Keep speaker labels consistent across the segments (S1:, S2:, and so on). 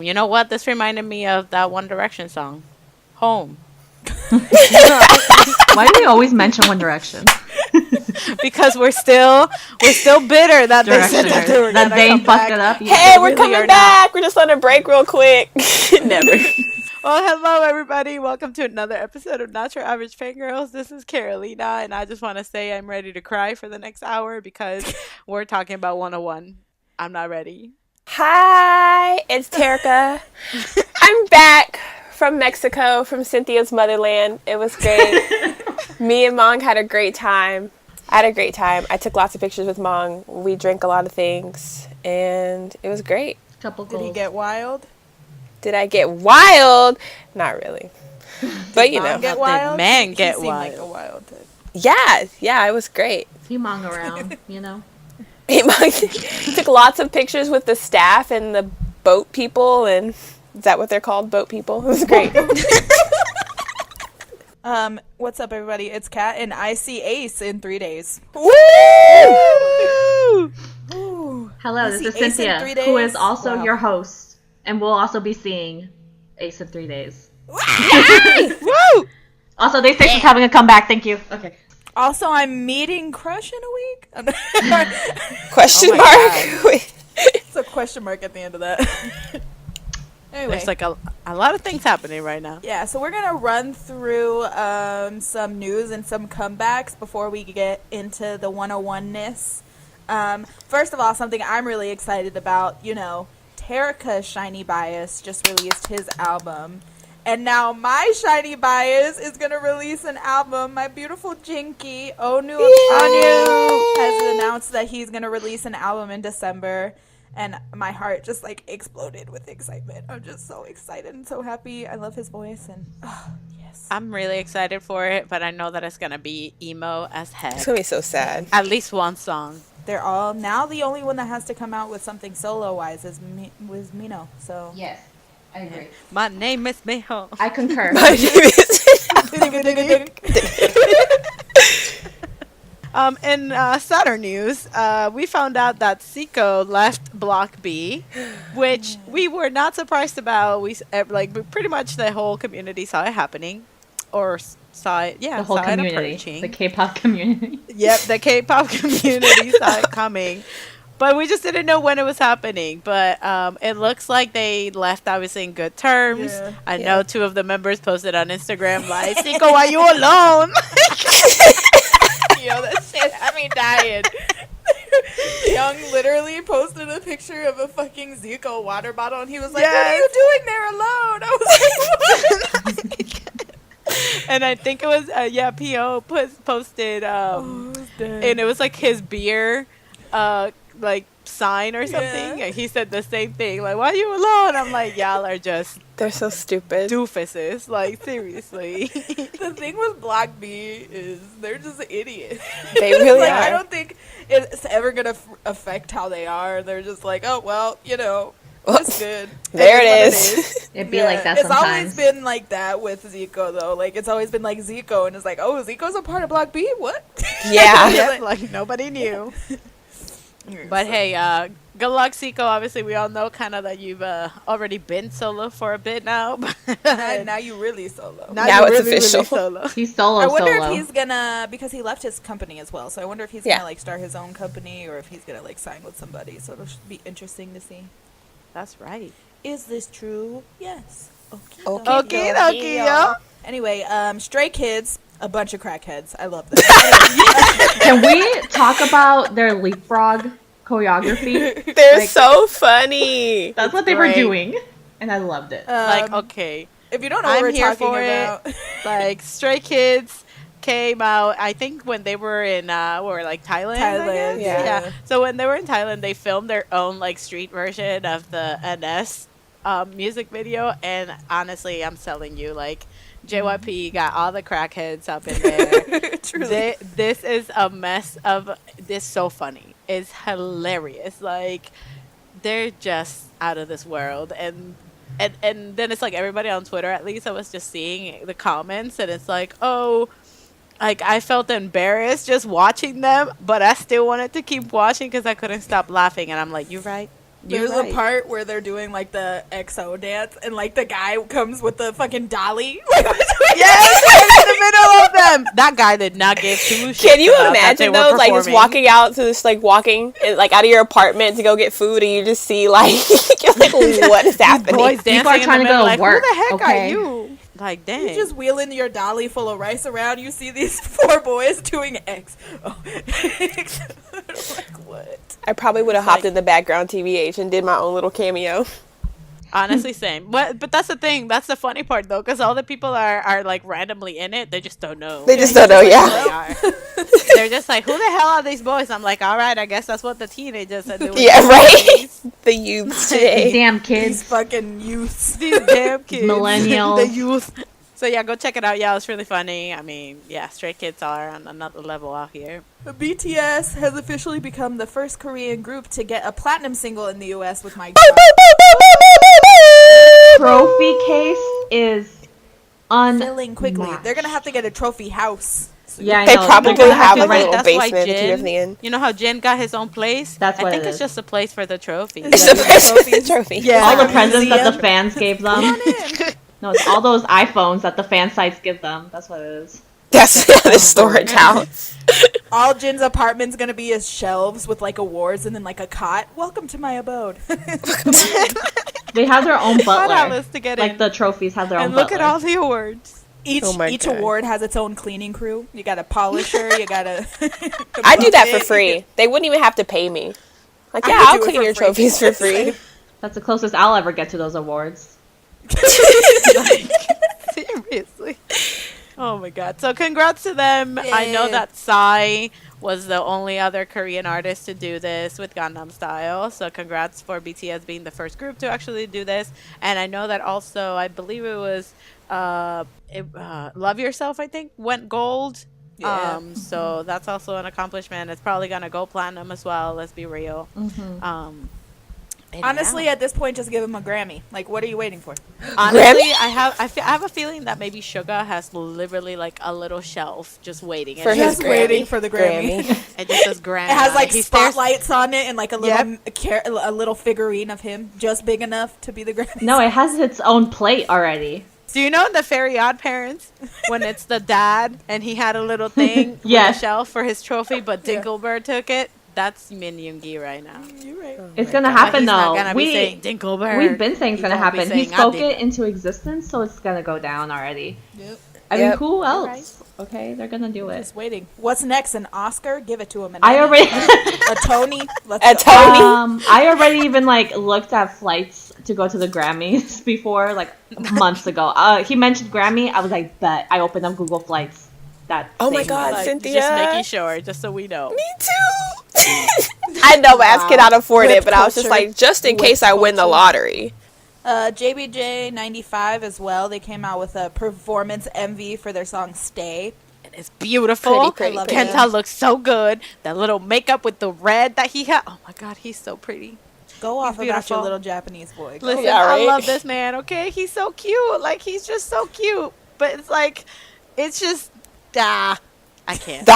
S1: You know what? This reminded me of that One Direction song, Home.
S2: Why do they always mention One Direction?
S1: Because we're still bitter that they said that they were
S2: that
S1: gonna
S2: they
S1: come
S2: fucked
S1: back.
S2: it up.
S3: Hey, we're
S1: really
S3: coming
S1: are
S3: back. We're just on a break real quick. Never.
S1: Well, hello everybody. Welcome to another episode of Not Your Average Fangirls. This is Carolina, and I just want to say I'm ready to cry for the next hour because we're talking about 101. I'm not ready.
S3: Hi, it's Terica. I'm back from Mexico, from Cynthia's motherland. It was great. Me and Mong had a great time. I took lots of pictures with Mong. We drank a lot of things, and it was great.
S4: Did he get wild?
S3: Did I get wild? Not really. But you know.
S1: Get wild? Did man get
S4: he
S1: wild?
S4: Like a wild type.
S3: Yeah, it was great.
S2: He Mong around, you know.
S3: He took lots of pictures with the staff and the boat people, and is that what they're called? Boat people? It was great.
S4: What's up, everybody? It's Kat, and I see Ace in 3 days.
S3: Woo!
S2: Hello, this is Cynthia, who is also your host, and we'll also be seeing Ace in 3 days.
S1: Woo!
S2: Also, Day 6 is having a comeback. Thank you. Okay.
S4: Also, I'm meeting Crush in a week.
S3: Question mark?
S4: It's a question mark at the end of that. Anyway.
S1: There's like a lot of things happening right now.
S4: Yeah, so we're going to run through some news and some comebacks before we get into the 101-ness. First of all, something I'm really excited about, you know, Terica's Shiny Bias just released his album. And now my Shiny Bias is going to release an album. My beautiful Jinky, Onu has announced that he's going to release an album in December. And my heart just, like, exploded with excitement. I'm just so excited and so happy. I love his voice. And, yes.
S1: I'm really excited for it, but I know that it's going to be emo as heck.
S3: It's going to be so sad.
S1: At least one song.
S4: They're all, now the only one that has to come out with something solo-wise is Mino. So.
S2: Yes, I agree.
S1: My name is Miho.
S2: I concur.
S3: My name is...
S1: In sadder news, we found out that Zico left Block B, which we were not surprised about. We pretty much the whole community saw it happening, or saw it. Yeah,
S2: the whole
S1: saw
S2: community,
S1: it approaching.
S2: the K-pop community.
S1: Yep, the K-pop community saw it coming, but we just didn't know when it was happening. But it looks like they left obviously in good terms.
S4: Yeah.
S1: I know 2 of the members posted on Instagram like, "Zico, why you alone?" Yo, that shit had me dying.
S4: Young literally posted a picture of a fucking Zico water bottle, and he was like, "What are you doing there alone?" I was like, "What?"
S1: And I think it was P.O. posted and it was like his beer like sign or something.
S4: Yeah.
S1: And he said the same thing, like, "Why are you alone?" I'm like, y'all are just
S3: They're so stupid.
S1: doofuses, like, seriously.
S4: The thing with Block B is they're just idiots.
S3: They really
S4: like,
S3: are.
S4: I don't think it's ever gonna affect how they are. They're just like, oh well, you know, it's good.
S3: There it
S4: is.
S3: is.
S2: It'd be like that
S4: It's
S2: sometimes.
S4: always been like that with Zico though. Like it's always been like Zico, and it's like, oh, Zico's a part of Block B. What?
S3: Yeah.
S1: Yeah, like nobody knew. But hey, good luck, Zico. Obviously, we all know kind of that you've already been solo for a bit now.
S4: now you really solo.
S3: Now it's official.
S1: Solo.
S2: He's solo.
S4: I wonder
S2: solo.
S4: if he's gonna, because he left his company as well. So I wonder if he's gonna like start his own company or if he's gonna like sign with somebody. So it'll be interesting to see.
S1: That's right.
S4: Is this true? Yes.
S1: Okay, yo.
S4: Anyway, Stray Kids, a bunch of crackheads. I love them.
S2: Can we talk about their leapfrog choreography?
S3: They're so funny.
S2: That's what they were doing, and I loved it.
S1: Like, okay,
S4: if you don't know what
S1: I'm
S4: we're
S1: here
S4: talking
S1: for
S4: about,
S1: it. Like, Stray Kids came out, I think, when they were in like Thailand.
S4: Thailand,
S3: yeah.
S1: So when they were in Thailand, they filmed their own like street version of the NS music video, and honestly, I'm telling you, like, JYP got all the crackheads up in there.
S4: truly.
S1: This is a mess of this. So funny. It's hilarious. Like, they're just out of this world, and then it's like everybody on Twitter, at least I was just seeing the comments, and it's like, oh, like, I felt embarrassed just watching them, but I still wanted to keep watching because I couldn't stop laughing. And I'm like, you're right.
S4: There's a part where they're doing like the EXO dance, and like the guy comes with the fucking dolly.
S1: Yes, in the middle of them. That guy did not give two shits.
S3: Can you imagine though, like just walking out to this, like walking like out of your apartment to go get food, and you just see like you're like, what is happening?
S1: Boys
S2: People are trying to go to work.
S1: Who the heck
S2: okay.
S1: are you? Like, dang.
S4: You just wheeling your dolly full of rice around. You see these 4 boys doing X. Oh. Like, what?
S3: I probably would have hopped in the background TVH and did my own little cameo.
S1: Honestly, same. But that's the thing. That's the funny part, though, because all the people are like randomly in it. They just don't know.
S3: They just don't know, yeah.
S1: They're just like, who the hell are these boys? I'm like, all right, I guess that's what the teenagers are doing.
S3: Yeah, right? The youths today.
S2: These damn kids.
S4: These fucking youths.
S1: These damn kids.
S2: Millennials.
S1: The youth. So yeah, go check it out. Yeah, it's really funny. I mean, yeah, Stray Kids are on another level out here.
S4: BTS has officially become the first Korean group to get a platinum single in the US with My
S2: Trophy case is
S4: filling quickly. They're gonna have to get a trophy house.
S2: Yeah,
S3: they probably have like a little
S1: that's
S3: basement
S1: why
S3: near the end.
S1: You know how Jin got his own place?
S2: That's what
S1: I think
S2: it
S1: it's
S2: is.
S1: just a place for the trophy.
S3: It's a place for the trophy.
S1: Yeah.
S2: All the presents that the fans gave them. No, it's all those iPhones that the fan sites give them. That's what it is.
S3: That's the storage house.
S4: All Jin's apartment's gonna be his shelves with like awards and then like a cot. Welcome to my abode.
S2: They have their own butler.
S1: Alice to get
S2: like
S1: in.
S2: the trophies have their own
S1: And look
S2: butler.
S1: at all the awards.
S4: Each
S3: God.
S4: award has its own cleaning crew. You got a polisher. You got a.
S3: I do that for free. They wouldn't even have to pay me. Like, yeah, I'll clean your trophies for free.
S2: That's the closest I'll ever get to those awards.
S1: Seriously. Oh my god. So congrats to them.
S4: Yeah.
S1: I know that Psy was the only other Korean artist to do this with Gangnam Style. So congrats for BTS being the first group to actually do this. And I know that also, I believe it was Love Yourself, I think, went gold.
S4: Yeah.
S1: So that's also an accomplishment. It's probably gonna go platinum as well, let's be real.
S4: Honestly, at this point, just give him a Grammy. Like, what are you waiting for?
S1: Honestly, I have a feeling that maybe Suga has literally like a little shelf just waiting.
S3: For
S1: and
S3: his
S4: Just waiting for the Grammy.
S1: It just says Grammy.
S4: It has
S1: on
S4: like
S1: He stares-
S4: spotlights on it and like a little a little figurine of him, just big enough to be the Grammy.
S2: No, it has its own plate already.
S1: Do you know in the Fairy Odd Parents when it's the dad and he had a little thing
S2: Yes.
S1: with a shelf for his trophy, but Dinklebird took it? That's Min Yoongi right now.
S4: You're right.
S2: It's gonna
S1: But
S2: happen
S1: he's not
S2: though.
S1: gonna be saying Dinklebird.
S2: We've been saying it's
S1: He
S2: gonna
S1: won't be
S2: happen. He
S1: saying, "I
S2: spoke
S1: did."
S2: it into existence, so it's gonna go down already.
S4: Yep.
S2: I mean,
S3: Yep.
S2: who else?
S4: right.
S2: Okay, they're gonna do it.
S4: Just waiting. What's next? An Oscar? Give it to him.
S2: I already,
S4: a Tony. Let's
S3: A
S4: go.
S3: Tony.
S2: I already even like looked at flights to go to the Grammys before, like months ago. He mentioned Grammy. I was like, bet. I opened up Google Flights. That.
S3: Oh my
S2: same
S3: God,
S2: month.
S1: Like,
S3: Cynthia.
S1: Just making sure, just so we know.
S3: Me too. I know my ass cannot afford it,
S4: Whip
S3: but I was just
S4: culture.
S3: like, just in
S4: Whip
S3: case I win the
S4: culture.
S3: lottery.
S4: JBJ 95 as well. They came out with a performance MV for their song "Stay."
S1: It's beautiful.
S3: Pretty,
S4: I love
S1: Kenta
S4: it.
S1: looks so good. That little makeup with the red that he had. Oh my god, he's so pretty.
S4: Go off about
S1: beautiful.
S4: your little Japanese boy. Go.
S1: Listen,
S3: Yeah,
S1: I
S3: right?
S1: love this man, okay? He's so cute. Like, he's just so cute. But it's like, it's just, I can't.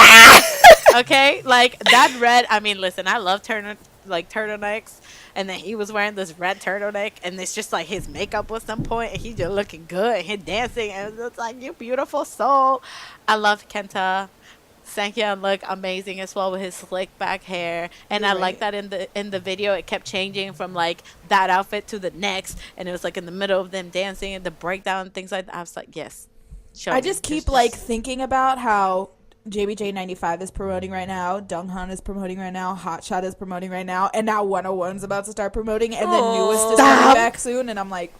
S1: Okay? Like, that red, I mean, listen, I love turtlenecks. And then he was wearing this red turtleneck. And it's just like his makeup was some point. And he's just looking good. And he's dancing. And it's like, you beautiful soul. I love Kenta. Sankyeon looked amazing as well with his slick back hair, and I like that in the video it kept changing from like that outfit to the next, and it was like in the middle of them dancing and the breakdown and things like that. I was like, yes, show
S4: I
S1: me.
S4: just keep like thinking about how JBJ 95 is promoting right now, Donghan is promoting right now, Hotshot is promoting right now, and now 101's about to start promoting, and then Newest is coming back soon, and I'm like,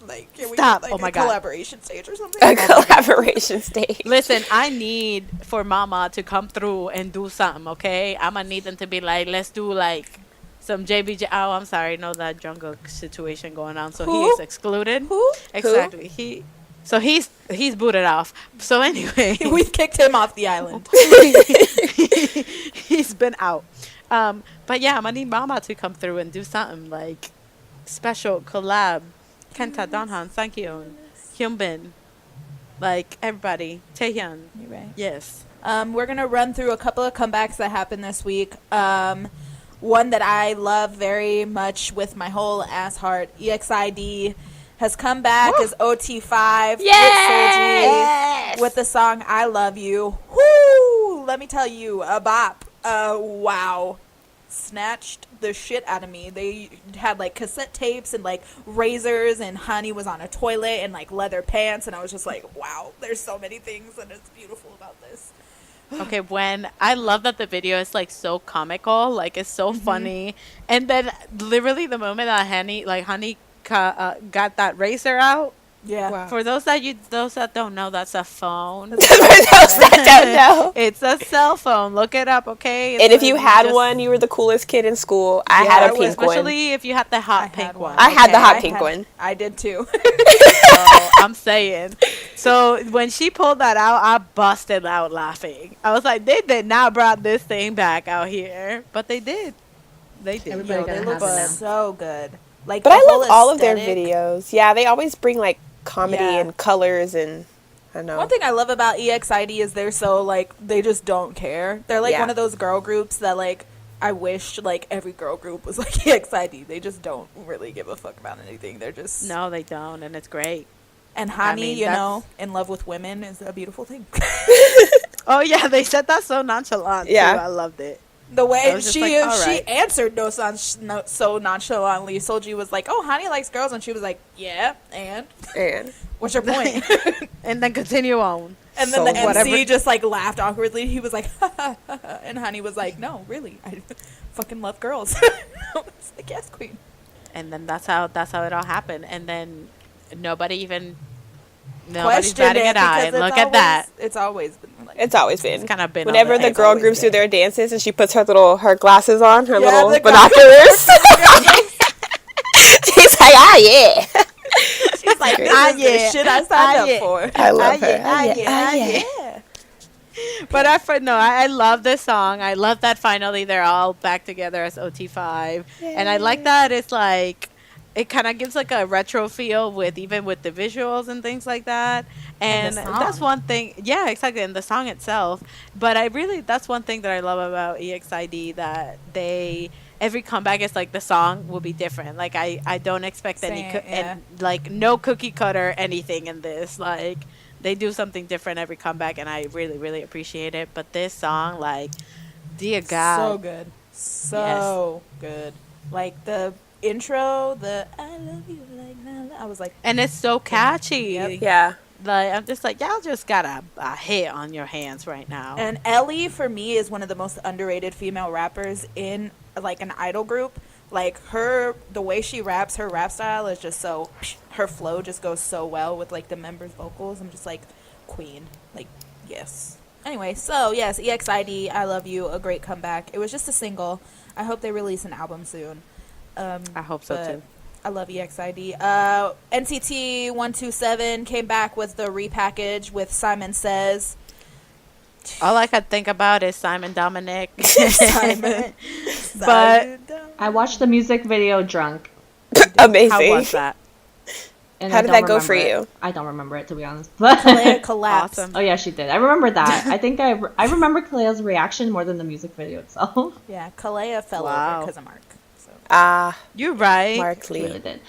S4: can we
S1: Stop.
S4: get like
S1: Oh my
S4: a
S1: God.
S4: collaboration stage or something?
S3: A collaboration stage.
S1: Listen, I need for Mama to come through and do something, okay? I'm gonna need them to be like, let's do like some JBJ. Oh, I'm sorry, no, that Jungkook situation going on, so he is excluded.
S4: Who?
S1: Exactly. He's booted off. So anyway,
S4: We've kicked him off the island.
S1: he's been out. But yeah, I'm gonna need Mama to come through and do something like special collab. Kenta, Donhan, Sankyeon, Hyunbin, like everybody. Taehyun.
S4: You're right.
S1: Yes.
S4: We're gonna run through a couple of comebacks that happened this week. one that I love very much with my whole ass heart, EXID, has come back as OT5 with Soulji with the song I Love You. Woo! Let me tell you, a bop. Wow. Snatched the shit out of me. They had like cassette tapes and like razors, and Honey was on a toilet and like leather pants, and I was just like, wow, there's so many things and it's beautiful about this.
S1: Okay, when I love that the video is like so comical, like it's so funny, and then literally the moment that Honey got that razor out.
S4: Yeah.
S3: Wow.
S1: For those that don't know, that's a phone.
S3: For those that don't know.
S1: It's a cell phone. Look it up, okay?
S3: And if you had one, you were the coolest kid in school. I had a pink one.
S1: Especially if you had the hot pink one.
S3: I had the hot pink one.
S4: I did too.
S1: So, I'm saying. So when she pulled that out, I busted out laughing. I was like, they did not brought this thing back out here, but they did. They did.
S2: Everybody
S4: They
S2: gotta
S4: look
S2: have it now.
S4: so good. Like,
S3: But
S4: the
S3: I
S4: whole
S3: love all of their
S4: aesthetic.
S3: videos. Yeah, they always bring like comedy
S4: Yeah.
S3: and colors and I don't know.
S4: One thing I love about EXID is they're so like, they just don't care. They're like
S3: Yeah.
S4: one of those girl groups that like I wish like every girl group was like EXID. They just don't really give a fuck about anything. They're just
S1: No, they don't, and it's great.
S4: And Honey,
S1: mean,
S4: you
S1: that's-
S4: know, in love with women is a beautiful thing.
S1: Oh yeah, they said that so nonchalant.
S3: Yeah.
S1: Too. I loved it.
S4: The
S1: I
S4: way
S1: was just
S4: she
S1: like, all
S4: she
S1: right.
S4: answered so nonchalantly. Soulji was like, "Oh, Honey likes girls," and she was like, "Yeah, and
S3: And
S4: what's your point?"
S1: And then continue on.
S4: And then
S3: So
S4: the MC
S1: whatever-
S4: just like laughed awkwardly. He was like, ha, ha, ha, ha. And Honey was like, "No, really, I fucking love girls." It's like, yes, queen.
S1: And then that's how it all happened. And then nobody's
S4: Questioned
S1: batting an eye.
S4: because
S1: And
S4: it's
S1: look at that.
S4: It's always been like
S3: it's always been.
S1: It's kind of been on
S3: Whenever
S1: the-
S3: the
S4: it's
S3: girl
S4: always
S3: groups do
S4: been.
S3: their dances and she puts her glasses on, her
S4: Yeah,
S3: little
S4: the
S3: binoculars. She's like, ah, yeah.
S4: She's like, this
S1: Ah,
S4: is the
S1: yeah.
S4: shit I
S1: Ah,
S4: signed up
S1: yeah.
S4: for.
S3: I love her.
S1: yeah,
S3: Ah, yeah, ah,
S4: yeah.
S3: yeah.
S1: But I love this song. I love that finally they're all back together as OT5. And I like that it's like it kind of gives like a retro feel with the visuals and things like that. And
S4: the
S1: that's
S4: song.
S1: one thing. Yeah, exactly. And the song itself. But that's one thing that I love about EXID, that every comeback is like the song will be different. Like I don't expect
S4: Same,
S1: and like no cookie cutter anything in this. Like they do something different every comeback, and I really, really appreciate it. But this song, like, dear God.
S4: So good. So good. Like the intro, the I love you like la, la, I was like,
S1: And it's so catchy.
S4: Yep.
S3: Yeah.
S1: Like, I'm just like, y'all just got a hit on your hands right now.
S4: and Ellie for me is one of the most underrated female rappers in like an idol group. Like the way she raps, her rap style is just so, her flow just goes so well with like the members' vocals. I'm just like, queen. Like, yes. Anyway, so yes, EXID, I Love You, a great comeback. It was just a single. I hope they release an album soon.
S1: I hope so,
S4: but
S1: too.
S4: I love EXID. NCT 127 came back with the repackage with Simon Says.
S1: All I could think about is Simon Dominic.
S4: Simon.
S1: But
S2: I watched the music video drunk.
S3: Amazing.
S1: how was that?
S2: And
S3: How
S2: I
S3: did
S2: don't
S3: that go for
S2: remember it.
S3: you?
S2: I don't remember it, to be honest. But
S4: Kalea collapsed.
S1: Awesome.
S2: oh yeah, she did. I remember that. I think I remember Kalea's reaction more than the music video itself.
S4: Yeah, Kalea fell
S1: Wow.
S4: over because of Mark. So.
S3: Ah,
S1: You're right.
S3: Mark
S2: She really
S3: Lee.
S2: did.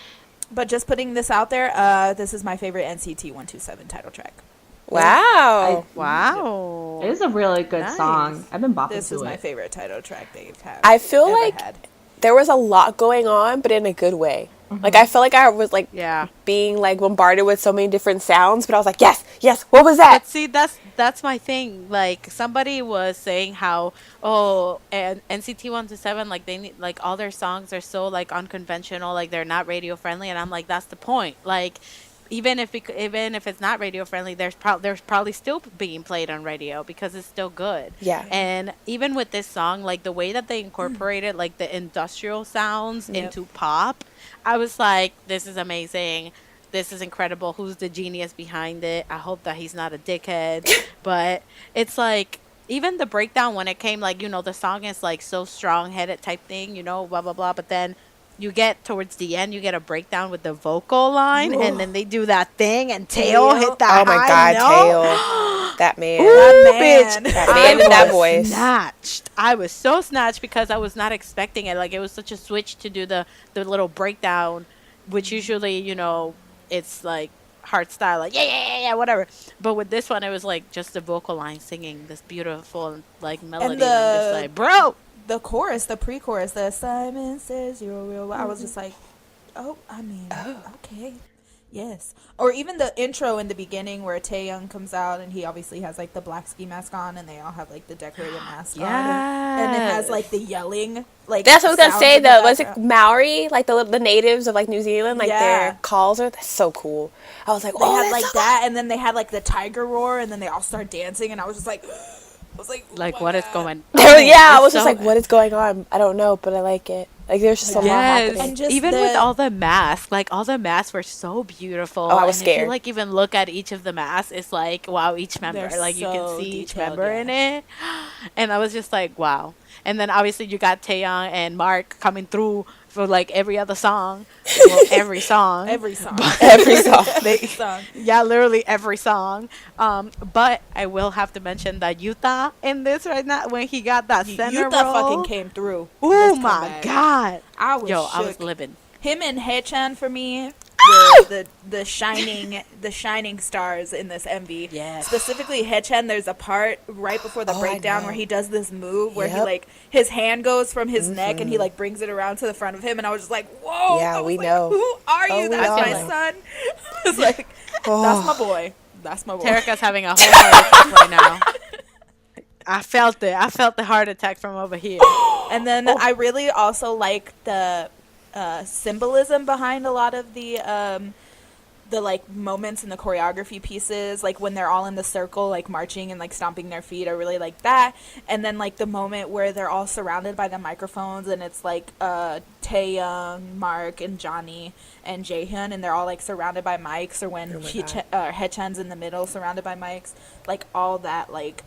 S4: But just putting this out there, this is my favorite NCT 127 title track.
S3: Wow.
S1: Wow.
S2: It is a really good
S1: Nice.
S2: song. I've been bopping
S4: This
S2: to
S4: is my
S2: it.
S4: favorite title track they've had.
S3: I feel
S4: ever
S3: like
S4: had.
S3: there was a lot going on, but in a good way. Like, I felt like I was, like,
S1: Yeah.
S3: being, like, bombarded with so many different sounds, but I was like, yes, yes, what was that?
S1: But see, that's my thing. Like, somebody was saying how, and NCT 127, like, they need, like, all their songs are so, like, unconventional, like, they're not radio friendly, and I'm like, that's the point. Like, even if it's not radio friendly, there's probably still being played on radio because it's still good.
S3: Yeah.
S1: And even with this song, like, the way that they incorporated, like, the industrial sounds
S4: Yep.
S1: into pop, I was like, this is amazing. This is incredible. Who's the genius behind it? I hope that he's not a dickhead. But it's like, even the breakdown when it came, like, the song is like so strong-headed type thing, blah, blah, blah. But then you get towards the end, you get a breakdown with the vocal line, and then they do that thing, and Tail hit that
S3: Oh my
S1: high
S3: God,
S1: note.
S3: Tail. That man.
S1: Ooh,
S4: That
S1: bitch.
S4: man.
S3: That man and that
S1: was
S3: voice.
S1: snatched. I was so snatched because I was not expecting it. Like, it was such a switch to do the little breakdown, which usually, it's like hard style, like, yeah, yeah, yeah, yeah, whatever. But with this one, it was like just the vocal line singing this beautiful, like, melody.
S4: And
S1: And I'm just like, bro.
S4: the chorus, the pre-chorus, the Simon says you're real. I was just like, oh, I mean, okay, yes. Or even the intro in the beginning where Taehyung comes out and he obviously has like the black ski mask on and they all have like the decorated mask on, and it has like the yelling. Like
S3: That's what I was gonna
S4: sounds
S3: say.
S4: in the
S3: The was it
S4: background.
S3: Maori, like the natives of like New Zealand, like
S4: Yeah.
S3: their calls are that's so cool. I was like,
S4: They
S3: oh,
S4: had
S3: that's
S4: like
S3: so
S4: that, and then they had like the tiger roar, and then they all start dancing, and I was just like,
S1: Like,
S4: oh my
S1: what is
S4: God.
S1: going
S3: cool. Yeah, I
S1: It's
S3: was just
S1: so-
S3: like, what is going on? I don't know, but I like it. Like there's just a lot
S1: Yes,
S3: happening.
S4: And just
S1: even with
S4: the-
S1: all the masks, like all the masks were so beautiful.
S3: Oh, I was
S1: and if you
S3: scared.
S1: like even look at each of the masks, it's like wow, each member,
S4: They're
S1: like you can
S4: so
S1: see each
S4: detailed,
S1: member
S4: yeah.
S1: in it, and I was just like wow. And then obviously you got Taeyong and Mark coming through for like every other song, well every song,
S4: Every song.
S3: Every song.
S1: They-
S4: song.
S1: yeah, literally every song. But I will have to mention that Yuta in this right now when he got that center
S4: Yuta
S1: role.
S4: fucking came through.
S1: Oh
S4: this
S1: my
S4: comeback.
S1: god!
S4: I was
S1: Yo,
S4: shook.
S1: I was living.
S4: Him and Haechan for me were the shining stars in this MV.
S1: Yes.
S4: Specifically Haechan, there's a part right before the
S3: Oh, I
S4: breakdown
S3: know.
S4: where he does this move where he
S3: Yep.
S4: like his hand goes from his neck and he like brings it around to the front of him, and I was just like, whoa.
S3: Yeah,
S4: I was
S3: we
S4: like,
S3: know.
S4: Who are
S3: Oh,
S4: you?
S3: we
S4: That's
S1: all
S4: my
S1: know.
S4: son. I was like, that's my boy. That's my boy.
S1: Terika's having a whole heart attack right now. I felt it. I felt the heart attack from over here.
S4: And then I really also like the symbolism behind a lot of the like moments in the choreography pieces, like when they're all in the circle, like marching and like stomping their feet. I really like that. And then like the moment where they're all surrounded by the microphones and it's like Taeyoung, Mark, and Johnny and Jaehyun, and they're all like surrounded by mics, or when Haechan's in the middle surrounded by mics, like all that like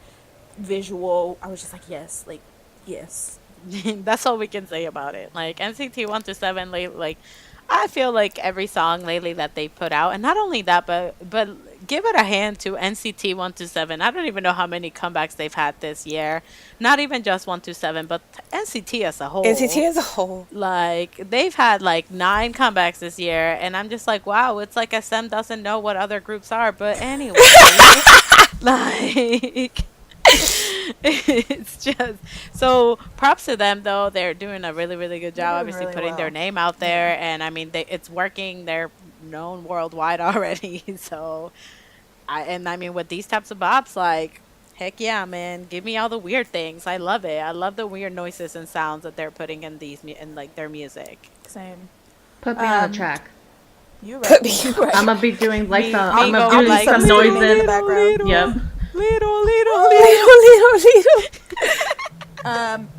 S4: visual. I was just like, yes, like yes.
S1: That's all we can say about it. Like NCT 127, like I feel like every song lately that they put out, and not only that, but give it a hand to NCT 127. I don't even know how many comebacks they've had this year. Not even just 127, but NCT as a whole.
S3: NCT as a whole.
S1: Like they've had like 9 comebacks this year, and I'm just like, wow, it's like SM doesn't know what other groups are. But anyway, like. It's just so props to them though. They're doing a really really good job,
S4: doing
S1: obviously
S4: really
S1: putting their
S4: well.
S1: name out there, and I mean it's working. They're known worldwide already. So I mean with these types of bops, like heck yeah, man, give me all the weird things. I love it. I love the weird noises and sounds that they're putting in in like their music.
S4: Same.
S2: Put me on the track.
S4: You
S3: Put
S4: right.
S3: me
S4: You right.
S2: I'm gonna be doing like
S1: Me-
S2: some.
S1: me
S2: I'm gonna
S1: go
S2: do
S1: like
S2: some
S1: little,
S2: noises.
S4: in the background.
S2: Yep.
S1: Little.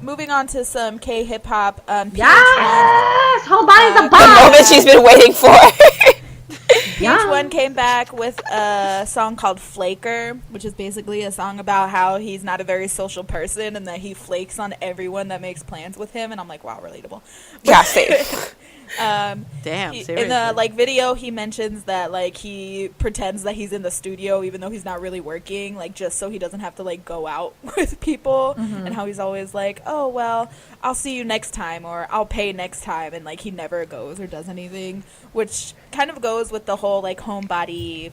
S4: Moving on to some K hip hop.
S2: Yes, whole body's a
S3: The
S2: bomb.
S3: moment she's been waiting for.
S4: PH1 came back with a song called Flaker, which is basically a song about how he's not a very social person and that he flakes on everyone that makes plans with him. And I'm like, wow, relatable.
S3: Yeah, safe.
S1: Damn,
S4: In
S1: seriously.
S4: the like video, he mentions that like he pretends that he's in the studio even though he's not really working, like just so he doesn't have to like go out with people, and how he's always like, oh well, I'll see you next time, or I'll pay next time, and like he never goes or does anything, which kind of goes with the whole like homebody,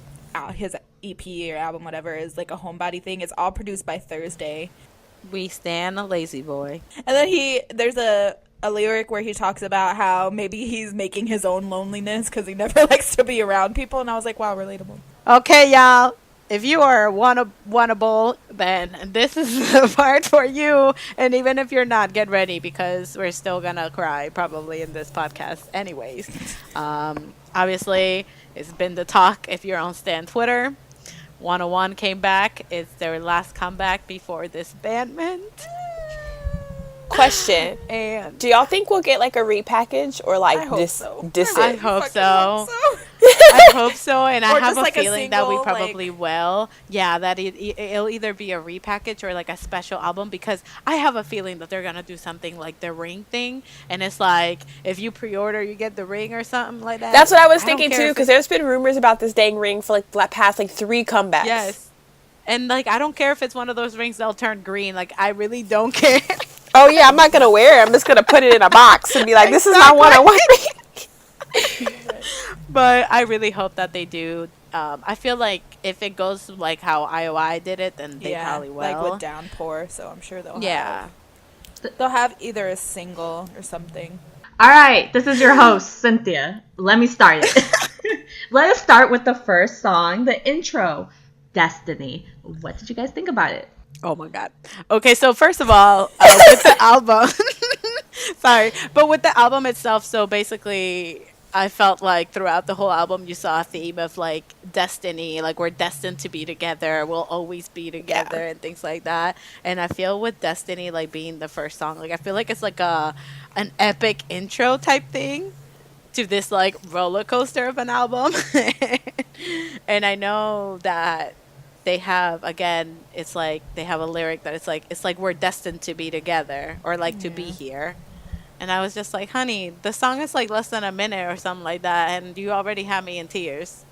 S4: his EP or album, whatever, is like a homebody thing. It's all produced by Thursday.
S1: We stand a lazy boy.
S4: And then there's a lyric where he talks about how maybe he's making his own loneliness because he never likes to be around people, and I was like, wow, relatable.
S1: Okay, y'all. If you are wannable, then this is the part for you. And even if you're not, get ready because we're still gonna cry probably in this podcast. Anyways, obviously it's been the talk. If you're on Stan Twitter, 101 came back. It's their last comeback before disbandment.
S3: Question.
S1: And
S3: Do y'all think we'll get like a repackage or like
S4: I hope
S3: this
S4: so.
S3: this
S1: I
S3: it?
S1: hope
S4: Fucking
S1: so.
S4: hope so.
S1: I hope so, and I
S4: Or
S1: have
S4: just
S1: a
S4: like a
S1: feeling that we
S4: single,
S1: probably will. Yeah, that it'll either be a repackage or like a special album, because I have a feeling that they're gonna do something like the Ring thing, and it's like if you pre-order, you get the Ring or something like that.
S3: That's what I was
S1: don't
S3: thinking
S1: care
S3: too,
S1: if
S3: because there's been rumors about this dang Ring for like the past like 3 comebacks.
S1: yes, And like, I don't care if it's one of those rings that'll turn green. Like, I really don't care.
S3: Oh yeah, I'm not gonna wear it. I'm just gonna put it in a box and be like, "This is my one-on-one ring."
S1: But I really hope that they do. I feel like if it goes like how IOI did it, then they probably will.
S4: Like with Downpour, so I'm sure they'll they'll have either a single or something.
S2: All right, this is your host, Cynthia. Let me start it. Let us start with the first song, the intro, Destiny. What did you guys think about it?
S1: Oh my god. Okay, so first of all, with the album, sorry, but with the album itself, so basically, I felt like throughout the whole album, you saw a theme of like destiny, like we're destined to be together, we'll always be together, and things like that. And I feel with Destiny, like being the first song, like I feel like it's like an epic intro type thing to this like roller coaster of an album. And I know that they have, again, it's like they have a lyric that it's like we're destined to be together, or like to be here. And I was just like, honey, the song is like less than a minute or something like that, and you already have me in tears.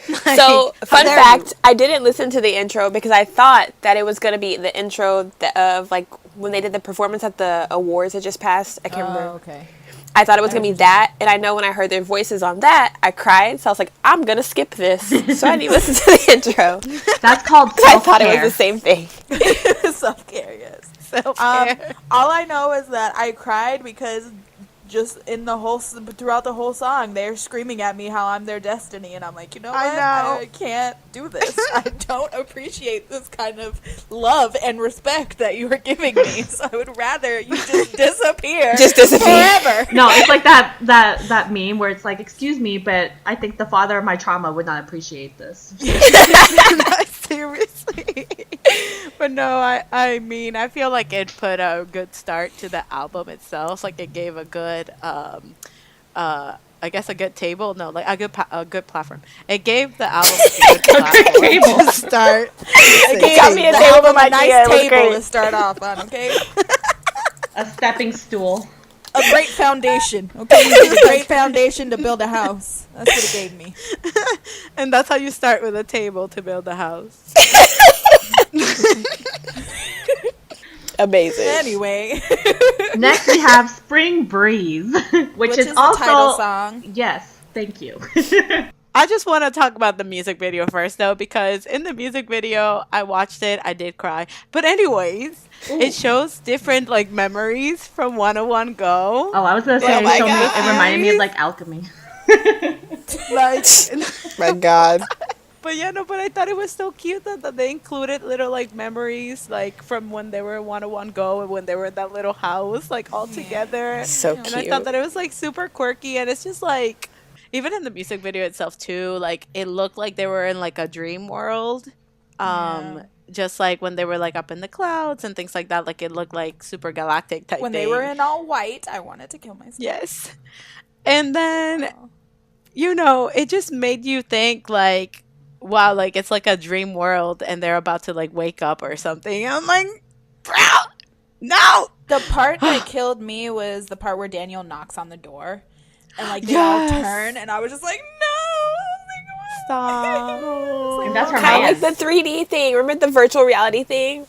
S3: So, fun fact, I didn't listen to the intro because I thought that it was going to be the intro of like when they did the performance at the awards that just passed. I can't remember.
S4: Okay.
S3: I thought it was going to be that, and I know when I heard their voices on that, I cried, so I was like, I'm going to skip this. So I didn't listen to the intro.
S2: That's called
S3: I
S2: self-care.
S3: thought it was the same thing.
S4: Self-care, yes.
S1: Self-care.
S4: All I know is that I cried because just throughout the whole song, they're screaming at me how I'm their destiny, and I'm like, you know what? I can't do this. I don't appreciate this kind of love and respect that you are giving me. So I would rather you just disappear.
S3: Just disappear.
S4: Forever.
S2: No, it's like that meme where it's like, excuse me, but I think the father of my trauma would not appreciate this.
S1: Seriously. But no, I mean, I feel like it put a good start to the album itself. Like it gave a good, I guess a good table. No, like a good platform. It gave the album a good platform to start.
S4: It
S3: got me a
S4: the
S3: table
S4: album a
S3: idea.
S4: nice
S3: It was
S4: table
S3: great.
S4: to start off on, okay?
S2: A stepping stool.
S4: A great foundation, okay? You need a great foundation to build a house. That's what it gave me.
S1: And that's how you start with a table to build a house.
S3: Amazing.
S4: Anyway.
S2: Next we have Spring Breeze, which is also
S4: the title song.
S2: Yes, thank you.
S1: I just want to talk about the music video first, though, because in the music video, I watched it, I did cry. But anyways, it shows different, like, memories from 101 Go.
S2: Oh, I was gonna say
S3: Oh my
S2: it reminded me of like alchemy.
S1: Like,
S3: My God.
S1: but yeah, no, but I thought it was so cute that they included little, like, memories, like, from when they were in 101 Go and when they were in that little house, like, all together.
S3: So
S1: And
S3: cute.
S1: I thought that it was, like, super quirky, and it's just, like, even in the music video itself too, like it looked like they were in like a dream world. Just like when they were like up in the clouds and things like that, like it looked like super galactic type
S4: When
S1: thing.
S4: they were in all white, I wanted to kill myself.
S1: Yes. And then you know, it just made you think like, wow, like it's like a dream world and they're about to like wake up or something. I'm like, bro, no.
S4: The part that killed me was the part where Daniel knocks on the door. And like they all turn, and I was just like, no!
S1: Stop.
S2: And that's her
S3: Kind
S2: man.
S3: of like the 3D thing. Remember the virtual reality thing?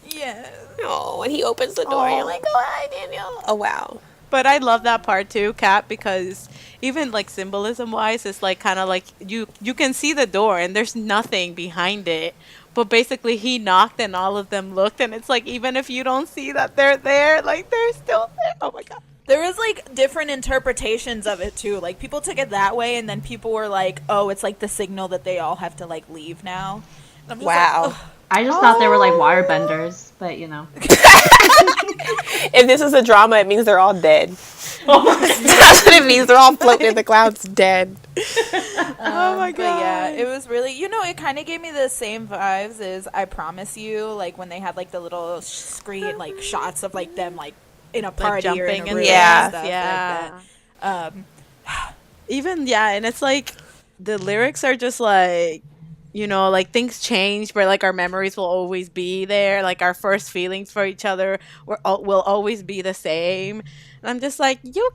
S4: Yeah.
S3: Oh, when he opens the door, you're like, oh, hi, Daniel. Oh, wow.
S1: But I love that part too, Kat, because even like symbolism wise, it's like kind of like you can see the door and there's nothing behind it. But basically he knocked and all of them looked, and it's like even if you don't see that they're there, like they're still there. Oh my god.
S4: There was like different interpretations of it too. Like people took it that way, and then people were like, "Oh, it's like the signal that they all have to like leave now." And I'm just
S3: Wow.
S4: Like,
S2: I just thought they were like wire benders, but you know.
S3: If this is a drama, it means they're all dead. That's what it means. They're all floating in the clouds dead.
S1: Oh my god.
S4: But yeah, it was really, it kind of gave me the same vibes as I Promise You, like when they had like the little screen like shots of like them like in a party or in
S1: jumping
S4: a
S1: and
S4: room
S3: Yeah.
S4: and stuff like that.
S1: Even and it's like the lyrics are just like, you know, like things change, but like our memories will always be there. Like our first feelings for each other will always be the same. And I'm just like, you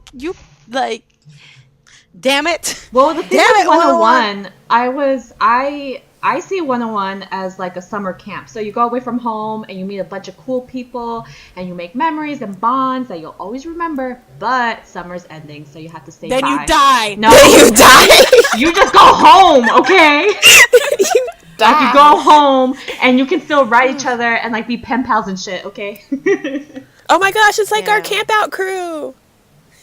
S1: damn it.
S2: Well, the thing
S1: Damn
S2: with
S1: it,
S2: 101, I I see 101 as like a summer camp. So you go away from home and you meet a bunch of cool people and you make memories and bonds that you'll always remember. But summer's ending, so you have to say
S4: Then
S2: bye.
S4: you die.
S2: No,
S3: You die.
S2: you just go home, okay?
S3: You
S2: Like you go home and you can still write each other and like be pen pals and shit, okay?
S3: Oh my gosh, it's like our
S1: Yeah.
S3: camp out crew.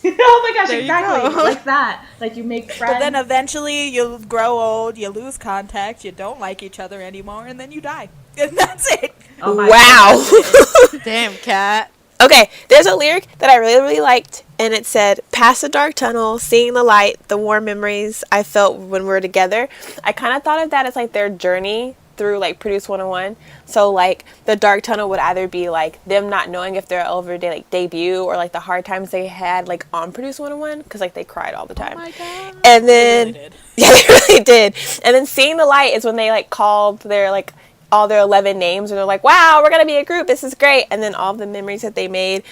S2: Oh my gosh,
S1: There you
S2: exactly.
S1: go.
S2: Like that. Like you make friends.
S4: But then eventually you'll grow old, you lose contact, you don't like each other anymore, and then you die. And that's it.
S2: Oh my
S3: Wow.
S1: Damn, Cat.
S3: Okay, there's a lyric that I really, really liked, and it said, "Past the dark tunnel, seeing the light, the warm memories I felt when we were together." I kind of thought of that as like their journey through like Produce 101. So like the dark tunnel would either be like them not knowing if they'll ever debut, or like the hard times they had like on Produce 101, because like they cried all the time.
S1: Oh my god.
S3: And then
S4: They really did.
S3: yeah, they really did. And then seeing the light is when they like called their like all their 11 names, and they're like, "Wow, we're gonna be a group. This is great." And then all the memories that they made,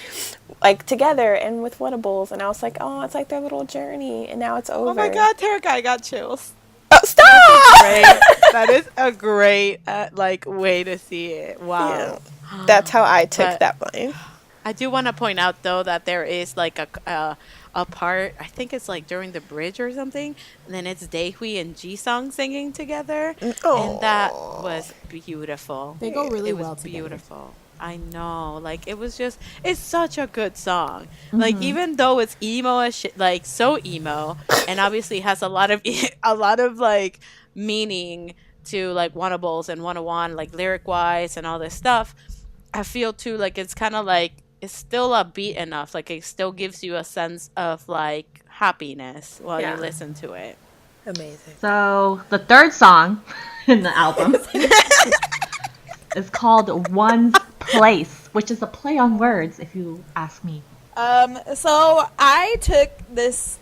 S3: like together and with Whatables, and I was like, "Oh, it's like their little journey, and now it's over."
S1: Oh my god, Tarek, I got chills.
S3: Oh, stop!
S1: Great. That is a great like way to see it. Wow.
S3: Yeah. That's how I took
S1: But-
S3: that line.
S1: I do want to point out though that there is like a part, I think it's like during the bridge or something, and then it's Daehui and Jisung singing together, and that was beautiful.
S4: They go really
S1: It was
S4: well together.
S1: beautiful. I know, like it was just, it's such a good song. Like even though it's emo as shit, like so emo, and obviously has a lot of a lot of like meaning to like Whatables and 101, like lyric wise and all this stuff. I feel too like it's kind of like it's still upbeat enough. Like it still gives you a sense of like happiness while
S3: Yeah.
S1: you listen to it.
S3: Amazing.
S2: So the third song in the album is called One's Place, which is a play on words, if you ask me.
S4: So I took this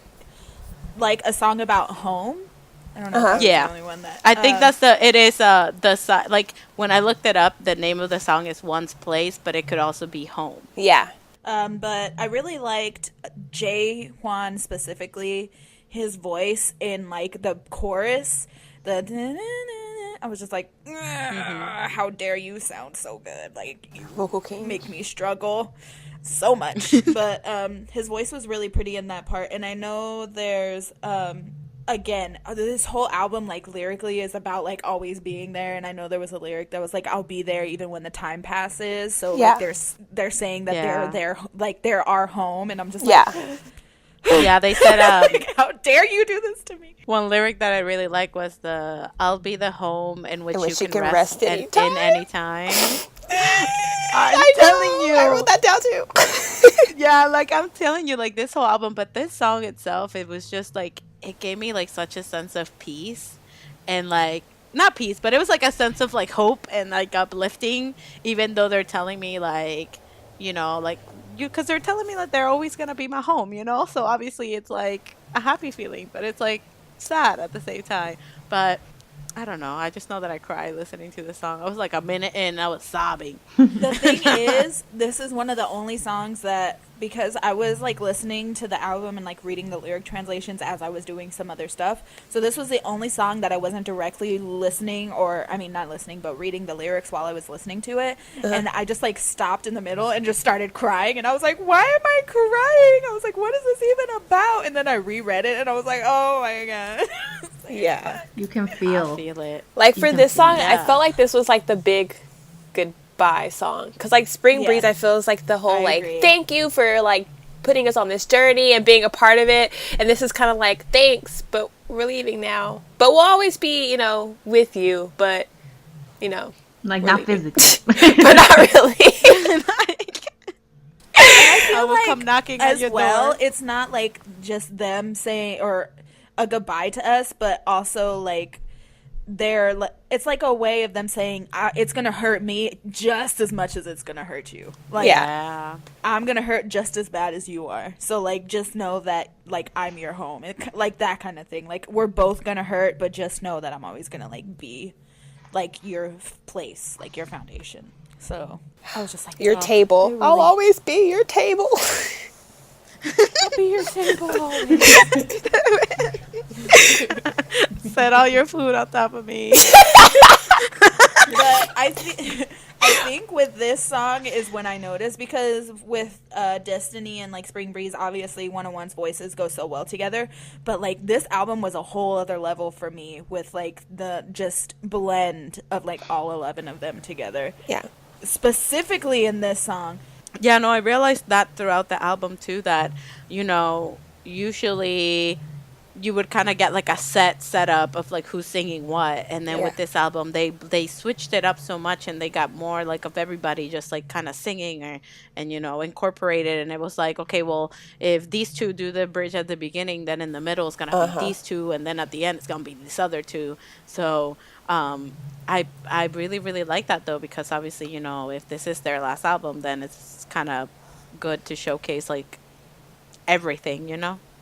S4: like a song about home. I don't know. If I was
S1: Yeah.
S4: the only one that.
S1: I think it is the like when I looked it up, the name of the song is One's Place, but it could also be home.
S3: Yeah.
S4: But I really liked Jae Hwan specifically, his voice in like the chorus. I was just like, how dare you sound so good? Like you
S3: Vocal king.
S4: make me struggle so much. But his voice was really pretty in that part, and I know there's again, this whole album like lyrically is about like always being there, and I know there was a lyric that was like, "I'll be there even when the time passes." So
S3: Yeah.
S4: like they're saying that
S1: Yeah.
S4: they're there, like they're our home, and I'm just
S3: Yeah.
S4: like,
S1: Yeah, they said
S4: like, how dare you do this to me?
S1: one lyric that I really like was the "I'll be the home in which you can rest
S3: anytime."
S1: in any time."
S3: I know.
S1: telling you.
S3: I wrote that down too.
S1: Yeah, like I'm telling you, like this whole album, but this song itself, it was just like it gave me like such a sense of peace, and like not peace, but it was like a sense of like hope and like uplifting, even though they're telling me like, you know, like because they're telling me that they're always gonna be my home, you know. So obviously it's like a happy feeling, but it's like sad at the same time. But I don't know. I just know that I cried listening to the song. I was like a minute in, and I was sobbing.
S4: The thing is, this is one of the only songs that, because I was like listening to the album and like reading the lyric translations as I was doing some other stuff. So this was the only song that I wasn't directly listening, or I mean not listening, but reading the lyrics while I was listening to it. And I just like stopped in the middle and just started crying, and I was like, why am I crying? I was like, what is this even about? And then I reread it and I was like, oh my god.
S3: Yeah.
S2: You can
S1: I
S2: feel.
S1: feel it.
S3: Like for this song, I
S1: Yeah.
S3: felt like this was like the big goodbye song. Because like Spring
S4: Yeah.
S3: Breeze, I feel is like the whole
S4: I
S3: like,
S4: agree.
S3: thank you for like putting us on this journey and being a part of it. And this is kind of like, thanks, but we're leaving now. But we'll always be, you know, with you. But, you know,
S2: Like,
S3: we're
S2: not
S3: leaving.
S2: physically.
S3: but not really.
S1: I will come knocking
S4: as
S1: at your
S4: well,
S1: door.
S4: it's not like just them saying or a goodbye to us, but also like it's like a way of them saying it's gonna hurt me just as much as it's gonna hurt you. Like,
S3: Yeah.
S1: Yeah.
S4: I'm gonna hurt just as bad as you are. So like, just know that like I'm your home, like that kind of thing. Like we're both gonna hurt, but just know that I'm always gonna like be like your place, like your foundation. So I was just like,
S3: Your
S4: oh,
S3: table.
S4: they really-
S3: I'll always be your table.
S4: I'll be your table always.
S1: Set all your food on top of me.
S4: But I think with this song is when I noticed, because with Destiny and like Spring Breeze, obviously 101's voices go so well together, but like this album was a whole other level for me with like the just blend of like all 11 of them together.
S3: Yeah.
S4: Specifically in this song.
S1: Yeah, no, I realized that throughout the album too, that, usually you would kind of get like a setup of like who's singing what, and then with this album they switched it up so much, and they got more like of everybody just like kind of singing, and incorporated, and it was like, okay, well, if these two do the bridge at the beginning, then in the middle it's gonna be these two, and then at the end it's gonna be this other two. So I really really like that though, because obviously if this is their last album, then it's kind of good to showcase like everything.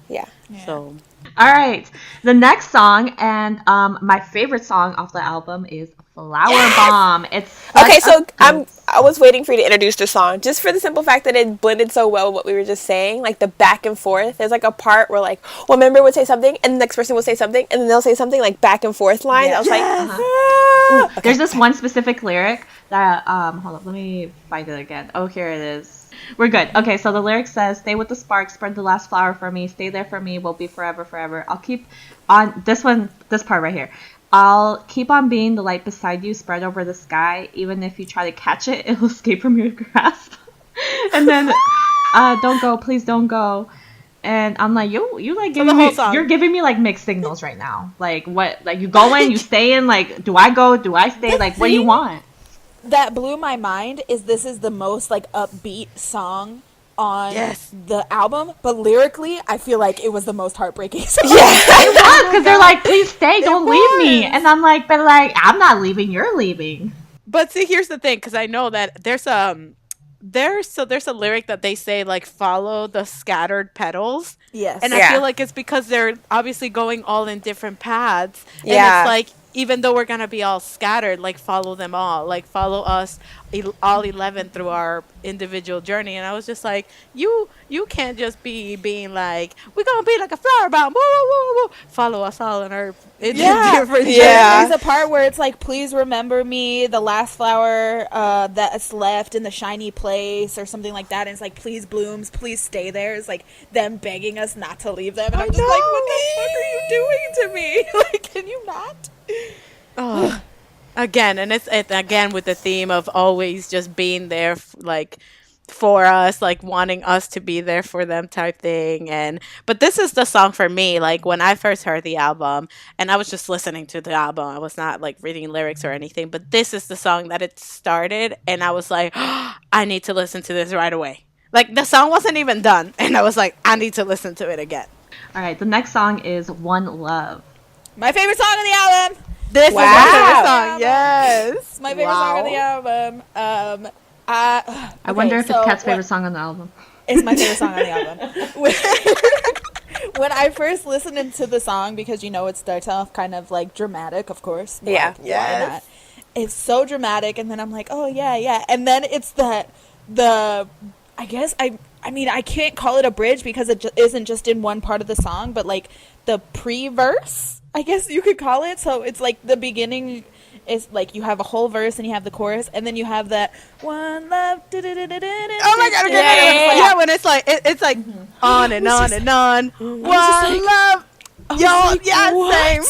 S3: Yeah.
S1: So
S2: All right. The next song, and my favorite song off the album, is Flower Bomb. It's
S3: Okay, so I was waiting for you to introduce the song, just for the simple fact that it blended so well with what we were just saying, like the back and forth. There's like a part where like one member would say something, and the next person will say something, and then they'll say something like back and forth lines. I was like,
S2: Ooh, there's this one specific lyric that hold up, let me find it again. Oh, here it is. We're good. Okay, so the lyric says, "Stay with the spark, spread the last flower for me, stay there for me, we'll be forever, forever. I'll keep on," this part right here. "I'll keep on being the light beside you, spread over the sky. Even if you try to catch it, it'll escape from your grasp." And then, "Don't go, please don't go." And I'm like, you like
S1: the
S2: giving
S1: whole
S2: me,
S1: song.
S2: you're giving me like mixed signals right now. Like what? Like you going, you staying? Like do I go? Do I stay? Like what do you want?
S4: That blew my mind is this is the most like upbeat song on the album, but lyrically I feel like it was the most heartbreaking song.
S2: It was, because they're like, "Please stay, don't leave me," and I'm like, "But like, I'm not leaving, you're leaving."
S1: But see, here's the thing, because I know that there's a lyric that they say like, "Follow the scattered petals."
S4: Yes.
S1: And I feel like it's because they're obviously going all in different paths. And
S3: Yeah.
S1: it's like, even though we're going to be all scattered, like follow them all. Like follow us all 11 through our individual journey. And I was just like, you can't just be being like, we're going to be like a flower bomb. Woo, woo, woo, woo. Follow us all in our different journeys.
S4: There's a part where it's like, "Please remember me, the last flower that's left in the shiny place," or something like that. And it's like, "Please blooms, please stay there." It's like them begging us not to leave them. And I'm just like, what the fuck are you doing to me? Like, can you not?
S1: Oh. Again, and it's again with the theme of always just being there, like for us, like wanting us to be there for them type thing. But this is the song for me. Like when I first heard the album, and I was just listening to the album, I was not like reading lyrics or anything. But this is the song that it started, and I was like, oh, I need to listen to this right away. Like the song wasn't even done, and I was like, I need to listen to it again.
S2: All right, the next song is One Love.
S4: My favorite song on the album.
S1: This is my favorite song. Yes,
S4: My favorite song on the album.
S2: I wonder if it's Kat's favorite song on the album.
S4: It's my favorite song on the album. When I first listened to the song, because it starts off kind of like dramatic, of course.
S3: Yeah.
S4: Why not? It's so dramatic, and then I'm like, oh yeah, and then it's I guess I mean, I can't call it a bridge because it isn't just in one part of the song, but like the pre-verse, I guess you could call it. So it's like the beginning is like you have a whole verse and you have the chorus, and then you have that one love. Oh
S1: my god! Yeah, when it's like it's like on and on and on. One love. Yo, yeah, same.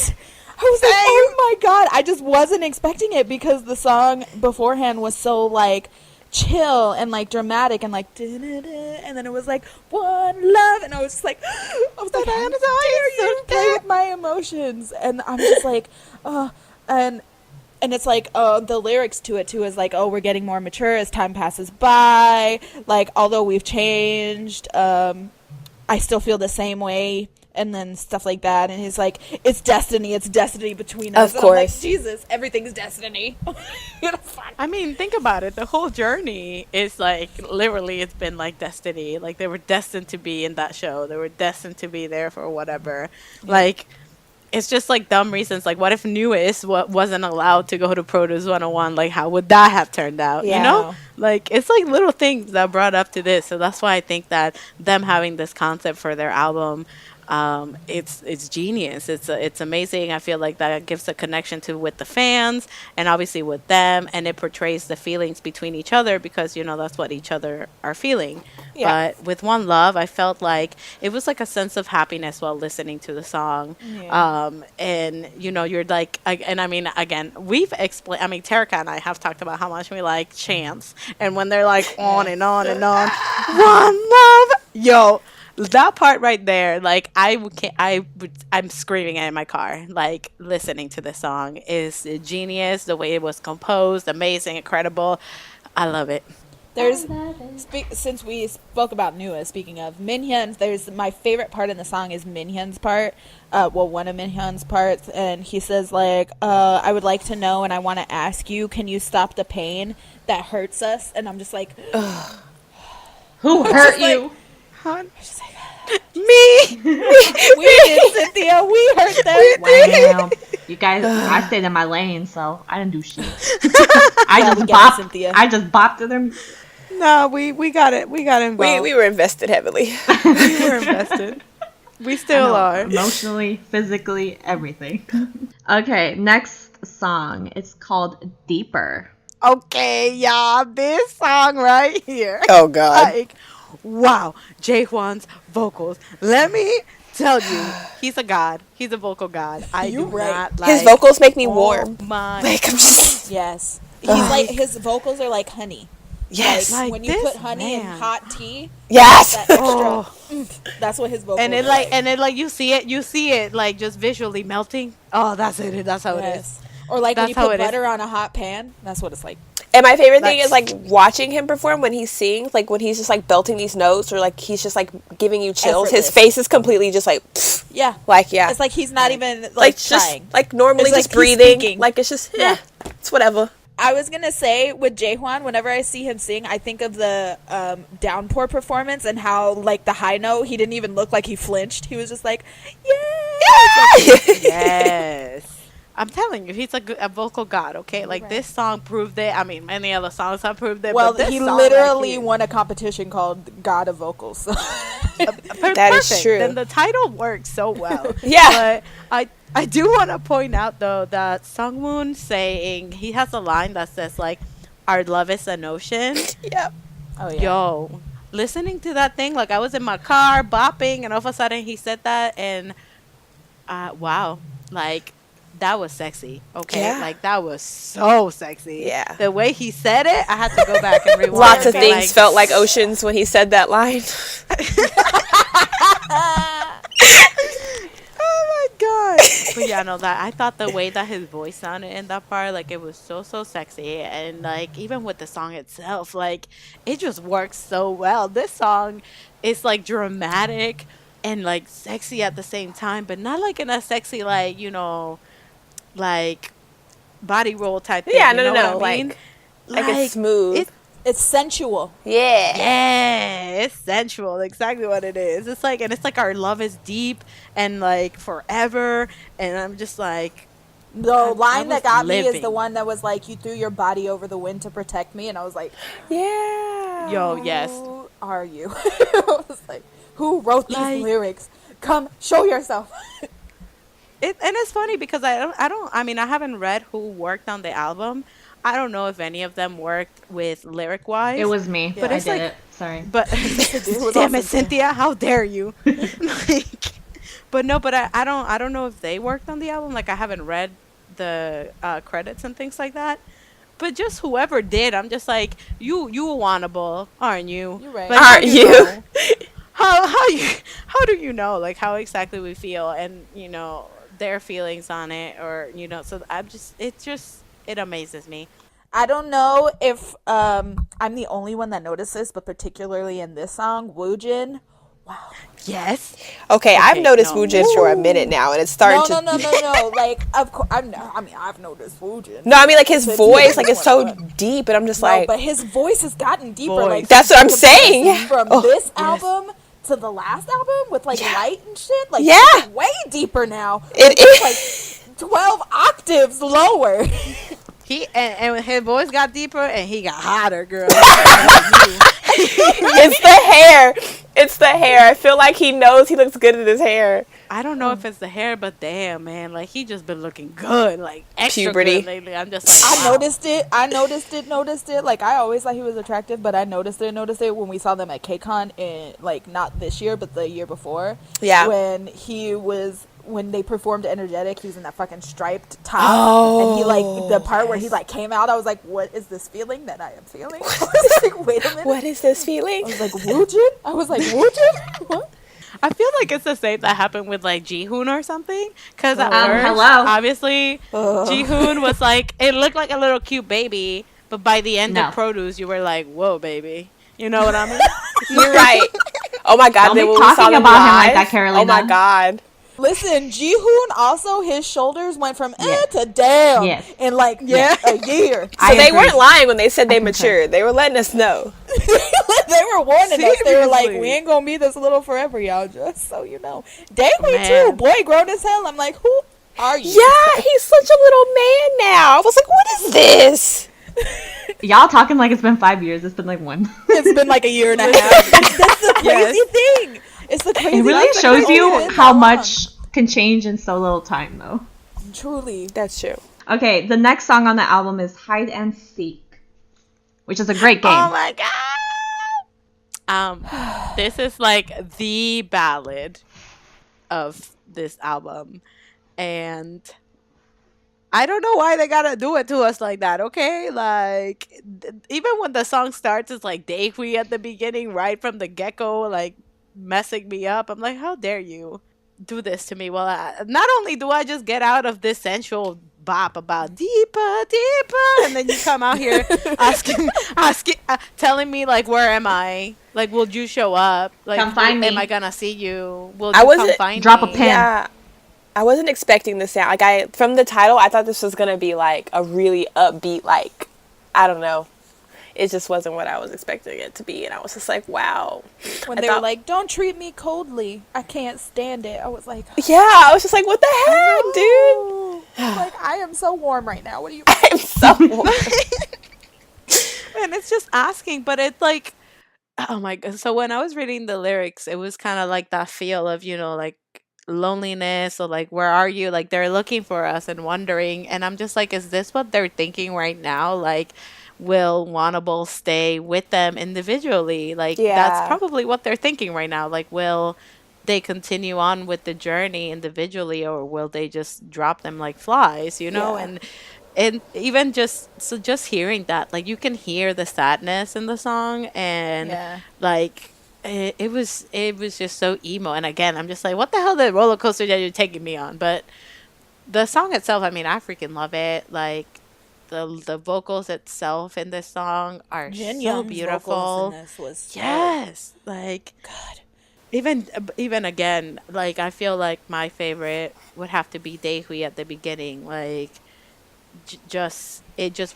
S4: I was like, oh my god! I just wasn't expecting it because the song beforehand was so like chill and like dramatic and like and then it was like one love, and I was just like, I was like, how dare you play with my emotions? And I'm just like, oh, and it's like, oh, the lyrics to it too is like, oh, we're getting more mature as time passes by. Like, although we've changed, I still feel the same way. And then stuff like that. And he's like, it's destiny between us.
S3: Of course.
S4: I'm like, Jesus, everything's destiny.
S1: I mean, think about it. The whole journey is like, literally, it's been like destiny. Like, they were destined to be in that show. They were destined to be there for whatever. Yeah. Like, it's just like dumb reasons. Like, what if Newest wasn't allowed to go to Produce 101? Like, how would that have turned out?
S3: Yeah.
S1: You know? Like, it's like little things that brought up to this. So that's why I think that them having this concept for their album It's genius. It's amazing. I feel like that gives a connection to with the fans and obviously with them, and it portrays the feelings between each other because that's what each other are feeling.
S3: Yeah.
S1: But with One Love, I felt like it was like a sense of happiness while listening to the song.
S4: Yeah.
S1: And you're like, and I mean, again, we've explained. I mean, Terica and I have talked about how much we like chants, and when they're like on and on and on, One Love, yo. That part right there, like I'm screaming it in my car, like listening to the song is genius. The way it was composed, amazing, incredible. I love it.
S4: There's since we spoke about Nua, speaking of Minhyun's, there's my favorite part in the song is Minhyun's part. Well, one of Minhyun's parts, and he says like, "I would like to know, and I want to ask you, can you stop the pain that hurts us?" And I'm just like,
S2: Who hurt you?
S1: Me.
S4: we did, Cynthia. We hurt them.
S2: Wow. You guys, I stayed in my lane, so I didn't do shit. I
S4: Yeah,
S2: just
S4: we get it,
S2: bopped.
S4: Cynthia.
S2: I just bopped to them.
S1: No, we got it. We got involved.
S3: We were invested heavily.
S1: We were invested. We still are.
S2: Emotionally, physically, everything. Okay, next song. It's called Deeper.
S1: Okay, y'all, this song right here.
S3: Oh God.
S1: Like, wow, Jaehwan's vocals. Let me tell you, he's a god. He's a vocal god. I
S4: You
S1: do
S4: right.
S1: not like.
S3: His vocals make me
S1: Oh
S3: warm.
S1: my.
S3: Like I'm just
S4: Yes, he's like his vocals are like honey.
S3: yes.
S1: Like
S4: When you
S1: this
S4: put honey in
S1: man.
S4: hot tea,
S3: Yes.
S4: that extra,
S1: Oh.
S4: that's what his vocals.
S1: And it
S4: are
S1: like you see it like just visually melting. Oh, that's it. That's how it is.
S4: Yes. Or like
S1: That's
S4: when
S1: how
S4: you put
S1: it is.
S4: butter on a hot pan. That's what it's like.
S3: And my favorite thing is
S1: That's-
S3: like watching him perform when he sings, like when he's just like belting these notes or like he's just like giving you chills. His
S4: Effortless.
S3: face is completely just like
S4: Yeah.
S3: like yeah.
S4: It's like he's not even like,
S3: like just
S4: trying.
S3: like normally
S4: It's like
S3: just
S4: he's
S3: breathing.
S4: speaking.
S3: Like it's just
S4: Yeah.
S3: it's whatever.
S4: I was gonna say with Jaehwan, whenever I see him sing, I think of the Downpour performance and how like the high note, he didn't even look like he flinched. He was just like, yeah.
S1: Yes. I'm telling you, he's a vocal god, okay? Like,
S4: Right.
S1: this song proved it. I mean, many other songs have proved it.
S4: Well,
S1: but this
S4: he
S1: song
S4: literally
S1: right
S4: won a competition called God of Vocals. So.
S1: here,
S3: That is
S1: perfect.
S3: true.
S1: Then the title works so well.
S3: Yeah.
S1: But I do want to point out, though, that Sungwoon saying, he has a line that says, like, our love is an ocean.
S3: Yep.
S4: Oh yeah.
S1: Yo, listening to that thing, like, I was in my car bopping, and all of a sudden he said that, and wow. Like, that was sexy, okay?
S3: Yeah.
S1: Like, that was so sexy.
S3: Yeah.
S1: The way he said it, I had to go back and rewind.
S3: Lots of
S1: and be
S3: things
S1: like,
S3: felt like oceans when he said that line.
S1: oh my god. But yeah, no, that I thought the way that his voice sounded in that part, like, it was so sexy. And, like, even with the song itself, like, it just works so well. This song is, like, dramatic and, like, sexy at the same time, but not, like, in a sexy, like, like body roll type thing.
S3: Yeah,
S1: you know
S3: no,
S1: what I mean?
S3: like it's smooth.
S1: it-
S4: It's sensual.
S3: Yeah.
S1: yeah, it's sensual. Exactly what it is. It's like, and it's like our love is deep and like forever. And I'm just like,
S4: The
S1: I
S4: line
S1: was
S4: that got me is
S1: living.
S4: the one that was like, "You threw your body over the wind to protect me," and I was like,
S3: Yeah.
S1: yo, yes.
S4: "Who are you?" I was like, "Who wrote these
S1: Like-
S4: lyrics? Come, show yourself."
S1: And it's funny because I mean, I haven't read who worked on the album. I don't know if any of them worked with lyric wise.
S2: It was me.
S1: But
S2: I
S1: it's
S2: did
S1: like-
S2: it. Sorry.
S1: But
S4: was
S1: damn
S4: also
S1: it, Cynthia, how dare you? Like, but no, but I don't know if they worked on the album. Like, I haven't read the credits and things like that. But just whoever did, I'm just like, you wannable, aren't you?
S4: You're right.
S1: Like, how
S3: Aren't
S1: do
S3: you?
S1: know? How do you know like how exactly we feel and their feelings on it, or so it amazes me.
S4: I don't know if I'm the only one that noticed this, but particularly in this song, Woojin. Wow.
S1: Yes.
S3: Okay, I've noticed
S1: no.
S3: Woojin for a minute now, and it's starting
S4: No,
S3: to.
S4: no. Like, of course, I mean, I've noticed Woojin.
S3: No, I mean like his
S4: It's
S3: voice, like it's so
S4: different.
S3: deep, and I'm just
S4: No,
S3: like,
S4: but his voice has gotten deeper.
S1: Voice.
S4: Like,
S3: that's what I'm saying.
S4: From
S3: Oh,
S4: this album to the last album with like
S3: Yeah.
S4: light and shit. Like,
S3: Yeah.
S4: it's way deeper now.
S3: It
S4: It's like 12 octaves lower.
S1: He and his voice got deeper and he got hotter, girl.
S3: it's the hair. It's the hair. I feel like he knows he looks good in his hair.
S1: I don't know if it's the hair, but damn, man, like he just been looking good, like extra
S3: Puberty.
S1: good lately. I'm just like,
S4: I
S1: wow.
S4: noticed it. Like, I always thought he was attractive, but I noticed it when we saw them at KCON in, like, not this year, but the year before.
S3: Yeah.
S4: When they performed Energetic, he was in that fucking striped top. And he, like, the part where he, like, came out, I was like, what is this feeling that I am feeling? I was like, wait a minute.
S3: What is this feeling?
S4: I was like, Woojin? I was like, Woojin? What?
S1: I feel like it's the same that happened with like Jihoon or something. Because at first,
S2: hello.
S1: obviously, Jihoon was like, it looked like a little cute baby, but by the end
S2: No.
S1: of Produce, you were like, whoa, baby. You know what I mean?
S3: You're right. Oh my God.
S2: Don't
S3: then
S2: be
S3: when we saw
S2: talking
S3: them
S2: about him like
S3: live-
S2: that, Carolina.
S3: Oh my God.
S4: Listen, Jihoon also, his shoulders went from
S2: Yes.
S4: to down
S2: Yes.
S4: in like a year.
S3: So they
S2: agree.
S3: weren't lying when they said they
S2: concur.
S3: matured. They were letting us know.
S4: They were warning us. They were like,
S1: Seriously.
S4: we ain't gonna be this little forever, y'all, just so you know. Daewoo
S1: Man.
S4: too, boy grown as hell. I'm like, who are you?
S3: Yeah, he's such a little man now. I was like, what is this?
S2: Y'all talking like it's been 5 years. It's been like 1.
S4: It's been like a year and a half. That's the crazy thing. It's the crazy
S2: It really
S4: that's the
S2: shows
S4: crazy
S2: you
S4: thing.
S2: how much can change in so little time, though.
S4: Truly.
S3: That's true.
S2: Okay, the next song on the album is Hide and Seek, which is a great game.
S1: Oh my god. This is like the ballad of this album, and I don't know why they gotta do it to us like that. Okay, like even when the song starts, it's like Daehui at the beginning, right from the get go, like messing me up. I'm like, how dare you do this to me? Well, not only do I just get out of this sensual bop about deeper, deeper, and then you come out here asking, telling me like, where am I? Like, will you show up? Like,
S2: Come find me.
S1: am I gonna see you? Will
S3: I
S1: you come
S3: wasn't-
S1: find
S2: Drop a
S1: me?
S2: pin.
S3: Yeah. I wasn't expecting this sound. Like from the title, I thought this was gonna be like a really upbeat, like, I don't know. It just wasn't what I was expecting it to be, and I was just like, wow.
S4: When
S3: I
S4: they were
S3: thought-
S4: like, don't treat me coldly. I can't stand it. I was like,
S3: Yeah, I was just like, what the heck, dude?
S4: like, I am so warm right now. What do you
S3: I'm so warm.
S1: And it's just asking, but it's like, oh my god. So when I was reading the lyrics, it was kind of like that feel of, like loneliness, or like, where are you? Like, they're looking for us and wondering. And I'm just like, is this what they're thinking right now? Like, will Wannable stay with them individually? Like,
S3: Yeah.
S1: that's probably what they're thinking right now. Like, will they continue on with the journey individually, or will they just drop them like flies,
S3: Yeah.
S1: and even just hearing that, like, you can hear the sadness in the song, and
S4: Yeah.
S1: like it was just so emo. And again, I'm just like, what the hell, the roller coaster that you're taking me on? But the song itself, I mean, I freaking love it. Like, the vocals itself in this song are
S4: Jin
S1: so
S4: Young's
S1: beautiful.
S4: vocals in this was so
S1: Yes, like
S4: good.
S1: even again, like, I feel like my favorite would have to be Daehui at the beginning. Like, it just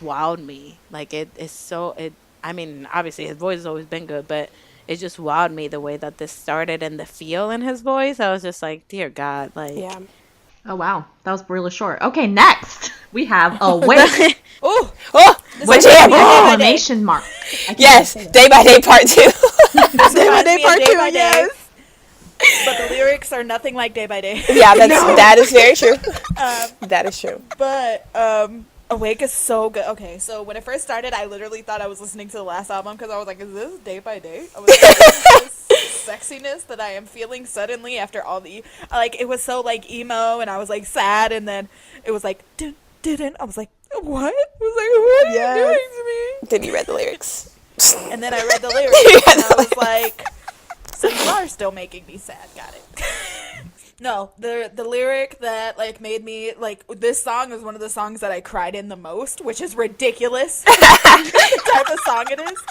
S1: wowed me. Like, I mean, obviously his voice has always been good, but it just wowed me the way that this started, and the feel in his voice. I was just like, dear God, like,
S3: Yeah.
S2: Oh, wow. That was really short. Okay, next, we have Awake!
S4: Ooh,
S3: Oh, my jam.
S2: Exclamation mark. I can't
S3: Yes,
S2: say that.
S3: Day by Day Part 2.
S4: Day by Day
S1: Part Two, yes.
S4: But the lyrics are nothing like Day by Day.
S3: Yeah, that is very true. That is true.
S4: But Awake is so good. Okay, so when it first started, I literally thought I was listening to the last album because I was like, is this Day by Day? I was like, is this sexiness that I am feeling suddenly after all the, like, it was so like emo, and I was like sad, and then it was like, didn't. I was like, what? I was like, what are you doing to me?
S3: Then you read the lyrics.
S4: And then I read the lyrics, and I was like, so you are still making me sad. Got it. No, the lyric that like made me like, this song is one of the songs that I cried in the most, which is ridiculous. The type of song it is.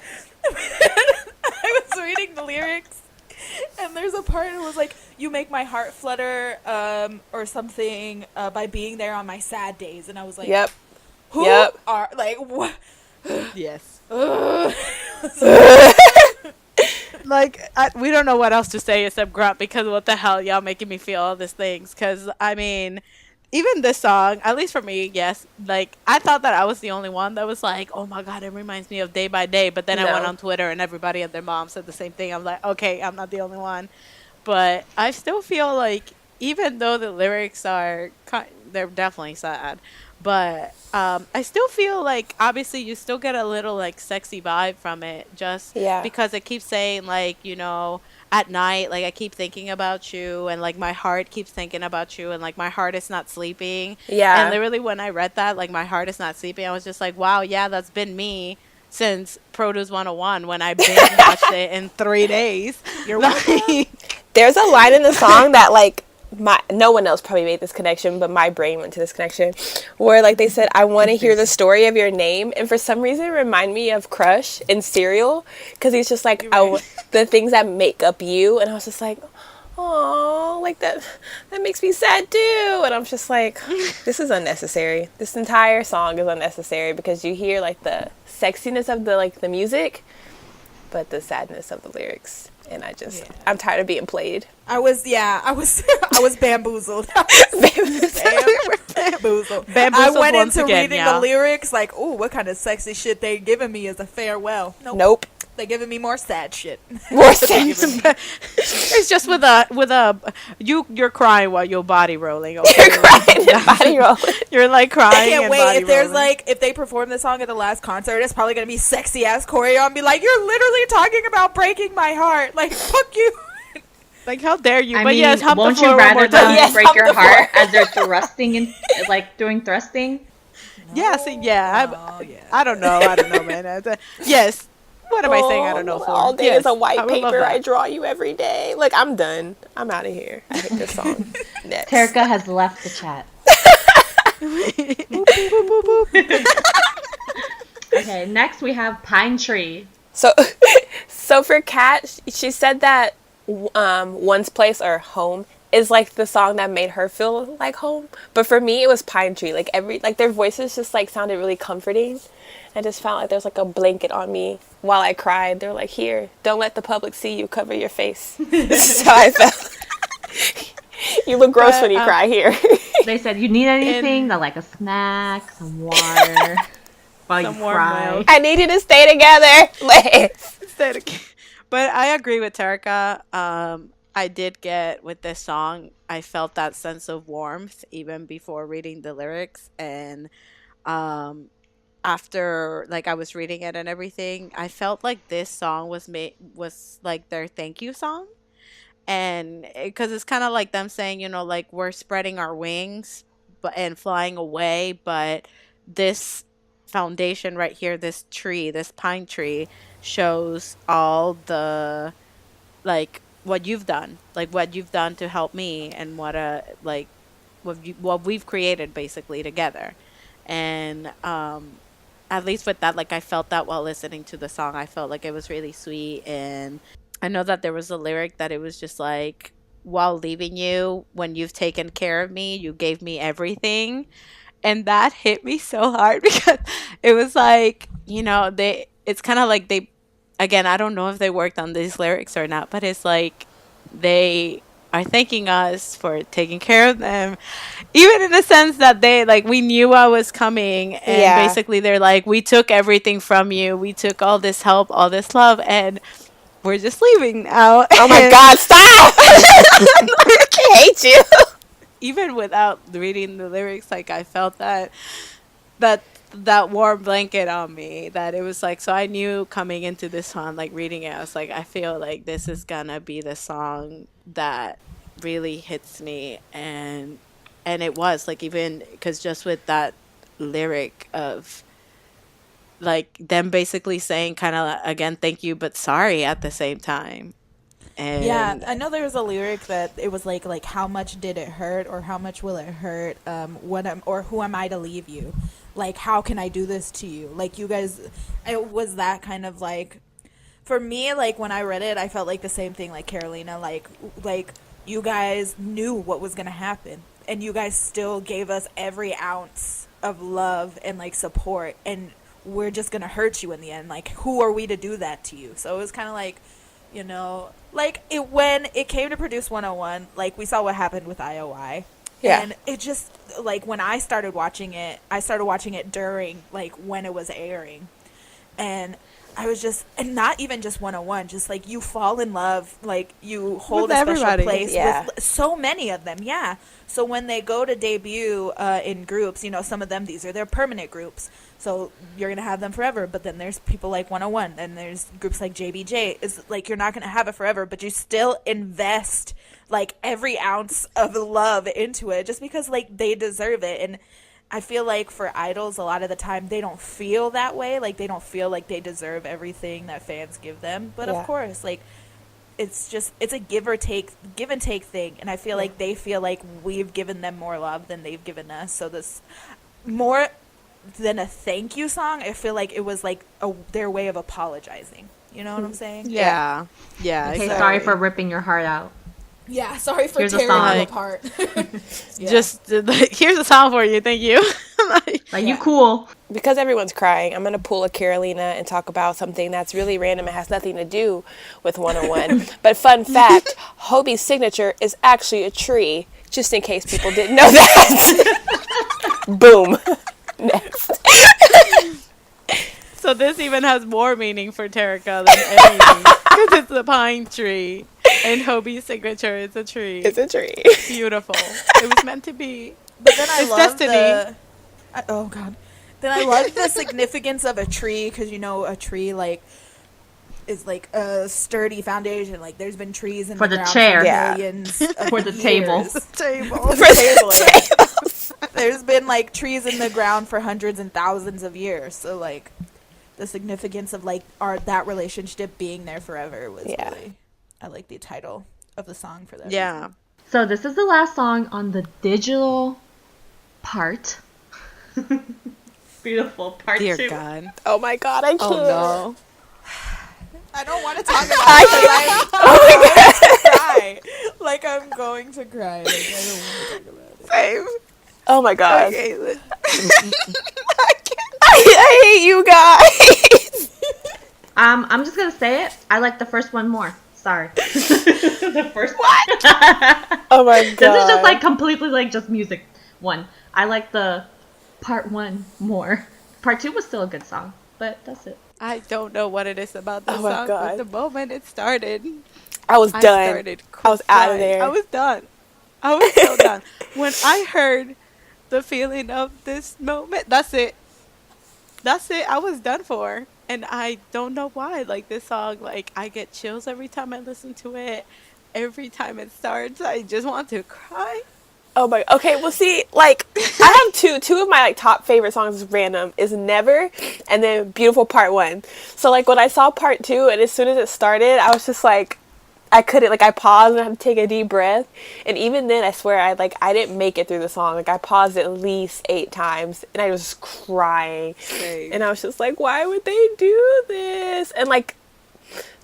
S4: I was reading the lyrics, and there's a part that was like, you make my heart flutter, or something, by being there on my sad days, and I was like,
S3: Yep.
S4: who
S3: Yep.
S4: are like what?
S1: yes. Like, we don't know what else to say except grunt, because what the hell, y'all making me feel all these things. Because, I mean, even this song, at least for me, yes, like I thought that I was the only one that was like, oh my god, it reminds me of Day by Day. But then I went
S3: No.
S1: on Twitter and everybody and their mom said the same thing. I'm like, okay, I'm not the only one. But I still feel like even though the lyrics are they're definitely sad, but I still feel like obviously you still get a little like sexy vibe from it just
S3: Yeah.
S1: because it keeps saying like, at night, like I keep thinking about you and like my heart keeps thinking about you and like my heart is not sleeping. And
S3: Yeah.
S1: literally when I read that, like my heart is not sleeping, I was just like, wow, yeah, that's been me since Produce 101 when I binge watched it in 3 days.
S4: You're welcome.
S1: Like,
S3: There's a line in the song that like no one else probably made this connection, but my brain went to this connection where like they said, I want to hear the story of your name, and for some reason it reminded me of Crush in Serial because he's just like the things that make up you, and I was just like, oh, like that makes me sad too, and I'm just like, this is unnecessary. This entire song is unnecessary because you hear like the sexiness of the music, but the sadness of the lyrics. And I'm tired of being played.
S4: I was bamboozled. Bamboozled. I went
S1: once
S4: into
S1: again,
S4: reading
S1: yeah.
S4: the lyrics like, ooh, what kind of sexy shit they giving me as a farewell?
S3: Nope.
S4: They giving me more sad shit.
S3: More sense.
S1: it's just with a you're crying while your body rolling. Okay?
S3: You're crying and body rolling.
S1: You're like
S4: I
S1: crying.
S4: can't
S1: and
S4: wait
S1: body
S4: if there's
S1: rolling.
S4: like if they perform this song at the last concert. It's probably gonna be sexy ass choreo and be like, "You're literally talking about breaking my heart." Like, fuck you.
S1: Like, how dare you?
S2: I
S1: but
S2: mean,
S1: yes, hump the
S2: won't
S1: floor
S2: you
S1: one
S2: rather
S1: more
S2: them
S1: time.
S3: Yes,
S2: break
S3: hump
S2: your
S3: the floor.
S2: heart as they're thrusting and like doing thrusting?
S1: Yeah, see, yeah.
S4: Oh, yeah.
S1: I don't know, man. Yes. What am I saying? I don't know for.
S3: All day
S1: Yes,
S3: is a white
S1: I would love
S3: paper.
S1: that.
S3: I draw you every day. Like, I'm done. I'm out of here. I hate this song. Next.
S2: Terika has left the chat.
S1: Boop, boop, boop.
S2: Okay, next we have Pine Tree.
S3: So, so for Kat, she said that One's Place or Home is like the song that made her feel like home. But for me, it was Pine Tree. Like their voices just like sounded really comforting. I just felt like there's like a blanket on me while I cried. They're like, here, don't let the public see you. Cover your face. This is how I felt. You look gross
S1: But,
S3: when you cry here.
S2: They said, you need anything? They're like a snack, some water, while
S1: Some
S2: you
S1: warm
S2: cry.
S1: milk.
S3: I need you to stay together. Let's.
S1: But I agree with Terika. I did get with this song. I felt that sense of warmth even before reading the lyrics, and um, after like I was reading it and everything, I felt like this song was like their thank you song, and because it's kind of like them saying, like we're spreading our wings, but and flying away, but this foundation right here, this tree, this pine tree, shows all the like what you've done to help me, and what we've created basically together. And at least with that, like I felt that while listening to the song, I felt like it was really sweet. And I know that there was a lyric that it was just like, while leaving you, when you've taken care of me, you gave me everything. And that hit me so hard because it was like, it's kind of like again, I don't know if they worked on these lyrics or not, but it's like they are thanking us for taking care of them, even in the sense that we knew I was coming, and
S3: Yeah.
S1: basically they're like, we took everything from you, we took all this help, all this love, and we're just leaving now.
S3: Oh my God! Stop! I hate you.
S1: Even without reading the lyrics, like I felt that warm blanket on me, that it was like, so I knew coming into this song, like reading it, I was like, I feel like this is gonna be the song that really hits me. And it was like, even because just with that lyric of like them basically saying kind of again, thank you but sorry at the same time. And
S4: Yeah, I know there was a lyric that it was like how much did it hurt, or how much will it hurt, or who am I to leave you? Like, how can I do this to you? Like, you guys, it was that kind of like, for me, like when I read it, I felt like the same thing like Carolina, like you guys knew what was gonna happen, and you guys still gave us every ounce of love and like support, and we're just gonna hurt you in the end. Like, who are we to do that to you? So it was kind of like, like when it came to Produce 101, like we saw what happened with IOI.
S3: Yeah.
S4: And it just, like, when I started watching it during, like, when it was airing. And I was just, and not even just 101, just like you fall in love, like you hold
S1: With
S4: a special
S1: everybody.
S4: place
S3: Yeah.
S4: with so many of them. Yeah. So when they go to debut in groups, you know, some of them, these are their permanent groups. So you're going to have them forever. But then there's people like 101, and there's groups like JBJ. Is like, you're not going to have it forever, but you still invest like every ounce of love into it just because like they deserve it. And I feel like for idols, a lot of the time they don't feel that way. Like they don't feel like they deserve everything that fans give them. But
S3: Yeah.
S4: of course, like it's a give and take thing. And I feel like they feel like we've given them more love than they've given us. So this more than a thank you song, I feel like it was like their way of apologizing. You know what I'm saying?
S1: Yeah. Yeah.
S2: Okay,
S1: exactly.
S2: sorry for ripping your heart out.
S4: Yeah. Sorry for
S2: Here's a
S4: tearing
S2: song.
S4: you apart. Yeah.
S1: Just like, here's a song for you. Thank you.
S2: Like, you cool.
S3: Because everyone's crying, I'm going to pull a Carolina and talk about something that's really random and has nothing to do with 101. But fun fact, Hobie's signature is actually a tree, just in case people didn't know that. Boom. Next.
S1: So this even has more meaning for Terica than anything. Because it's a pine tree. And Hobie's signature is a tree.
S3: It's a tree.
S1: Beautiful. It was meant to be.
S4: But then I
S1: It's
S4: love
S1: destiny.
S4: oh god. Then I love the significance of a tree, because you know a tree like is like a sturdy foundation. Like there's been trees in
S2: For
S4: the
S2: the
S4: ground
S2: chair.
S4: for
S3: Yeah.
S4: millions of
S2: For the table.
S4: years.
S1: Table.
S4: For the table. There's been like trees in the ground for hundreds and thousands of years. So like the significance of like that relationship being there forever was
S3: Yeah.
S4: really, I like the title of the song for that.
S1: Yeah.
S4: reason.
S2: So this is the last song on the digital part. Beautiful part
S1: Dear
S2: 2.
S1: God.
S3: Oh my God, I can't.
S1: Oh no.
S4: I don't want to talk about
S3: I
S4: it. I'm going to cry. Like I'm going to cry. Like, I don't want to talk about it.
S1: Same.
S3: Oh my God.
S1: Okay.
S3: I hate you guys.
S2: I'm just gonna say it. I like the first one more. Sorry. The first one.
S3: Oh my God.
S2: This is just like completely like just music one. I like the part 1 more. Part 2 was still a good song, but that's it.
S1: I don't know what it is about this
S3: Oh my
S1: song,
S3: God.
S1: but the moment it started,
S3: I was
S1: I
S3: done.
S1: started
S3: I was out of
S1: crying.
S3: there.
S1: I was done. I was so done. When I heard the feeling of this moment, that's it. That's it. I was done for. And I don't know why. Like, this song, like, I get chills every time I listen to it. Every time it starts, I just want to cry.
S3: Oh my. Okay. Well, see, like I have two of my like top favorite songs. Random is Never, and then Beautiful Part 1. So like when I saw Part 2, and as soon as it started, I was just like, I couldn't. Like I paused and I had to take a deep breath. And even then, I swear, I didn't make it through the song. Like I paused at least 8 times, and I was just crying.
S1: Same.
S3: And I was just like, why would they do this? And like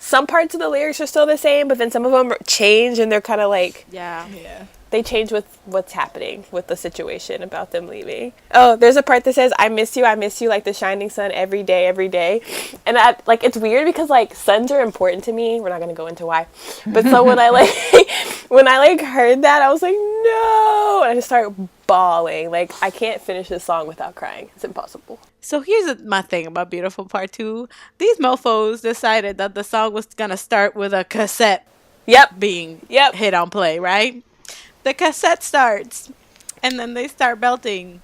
S3: some parts of the lyrics are still the same, but then some of them change, and they're kind of like.
S1: Yeah.
S4: Yeah.
S3: They change with what's happening with the situation about them leaving. Oh, there's a part that says, I miss you, like the shining sun every day, every day. And I, like, it's weird because, like, suns are important to me. We're not going to go into why. But so when I, like, heard that, I was like, no! And I just started bawling. Like, I can't finish this song without crying. It's impossible.
S1: So here's my thing about Beautiful Part 2. These mofos decided that the song was going to start with a cassette
S3: Yep.
S1: being
S3: Yep.
S1: hit on play, right? The cassette starts, and then they start belting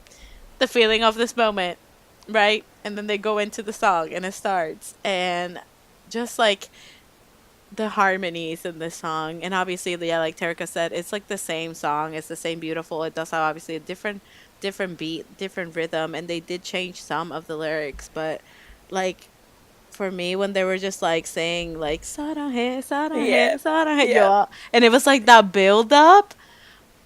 S1: the feeling of this moment, right? And then they go into the song, and it starts. And just like the harmonies in this song, and obviously, yeah, like Terica said, it's like the same song. It's the same beautiful. It does have obviously a different beat, different rhythm, and they did change some of the lyrics. But like for me, when they were just like saying like "사랑해, 사랑해,
S3: Yeah.
S1: 사랑해,"
S3: Yeah.
S1: and it was like that build up.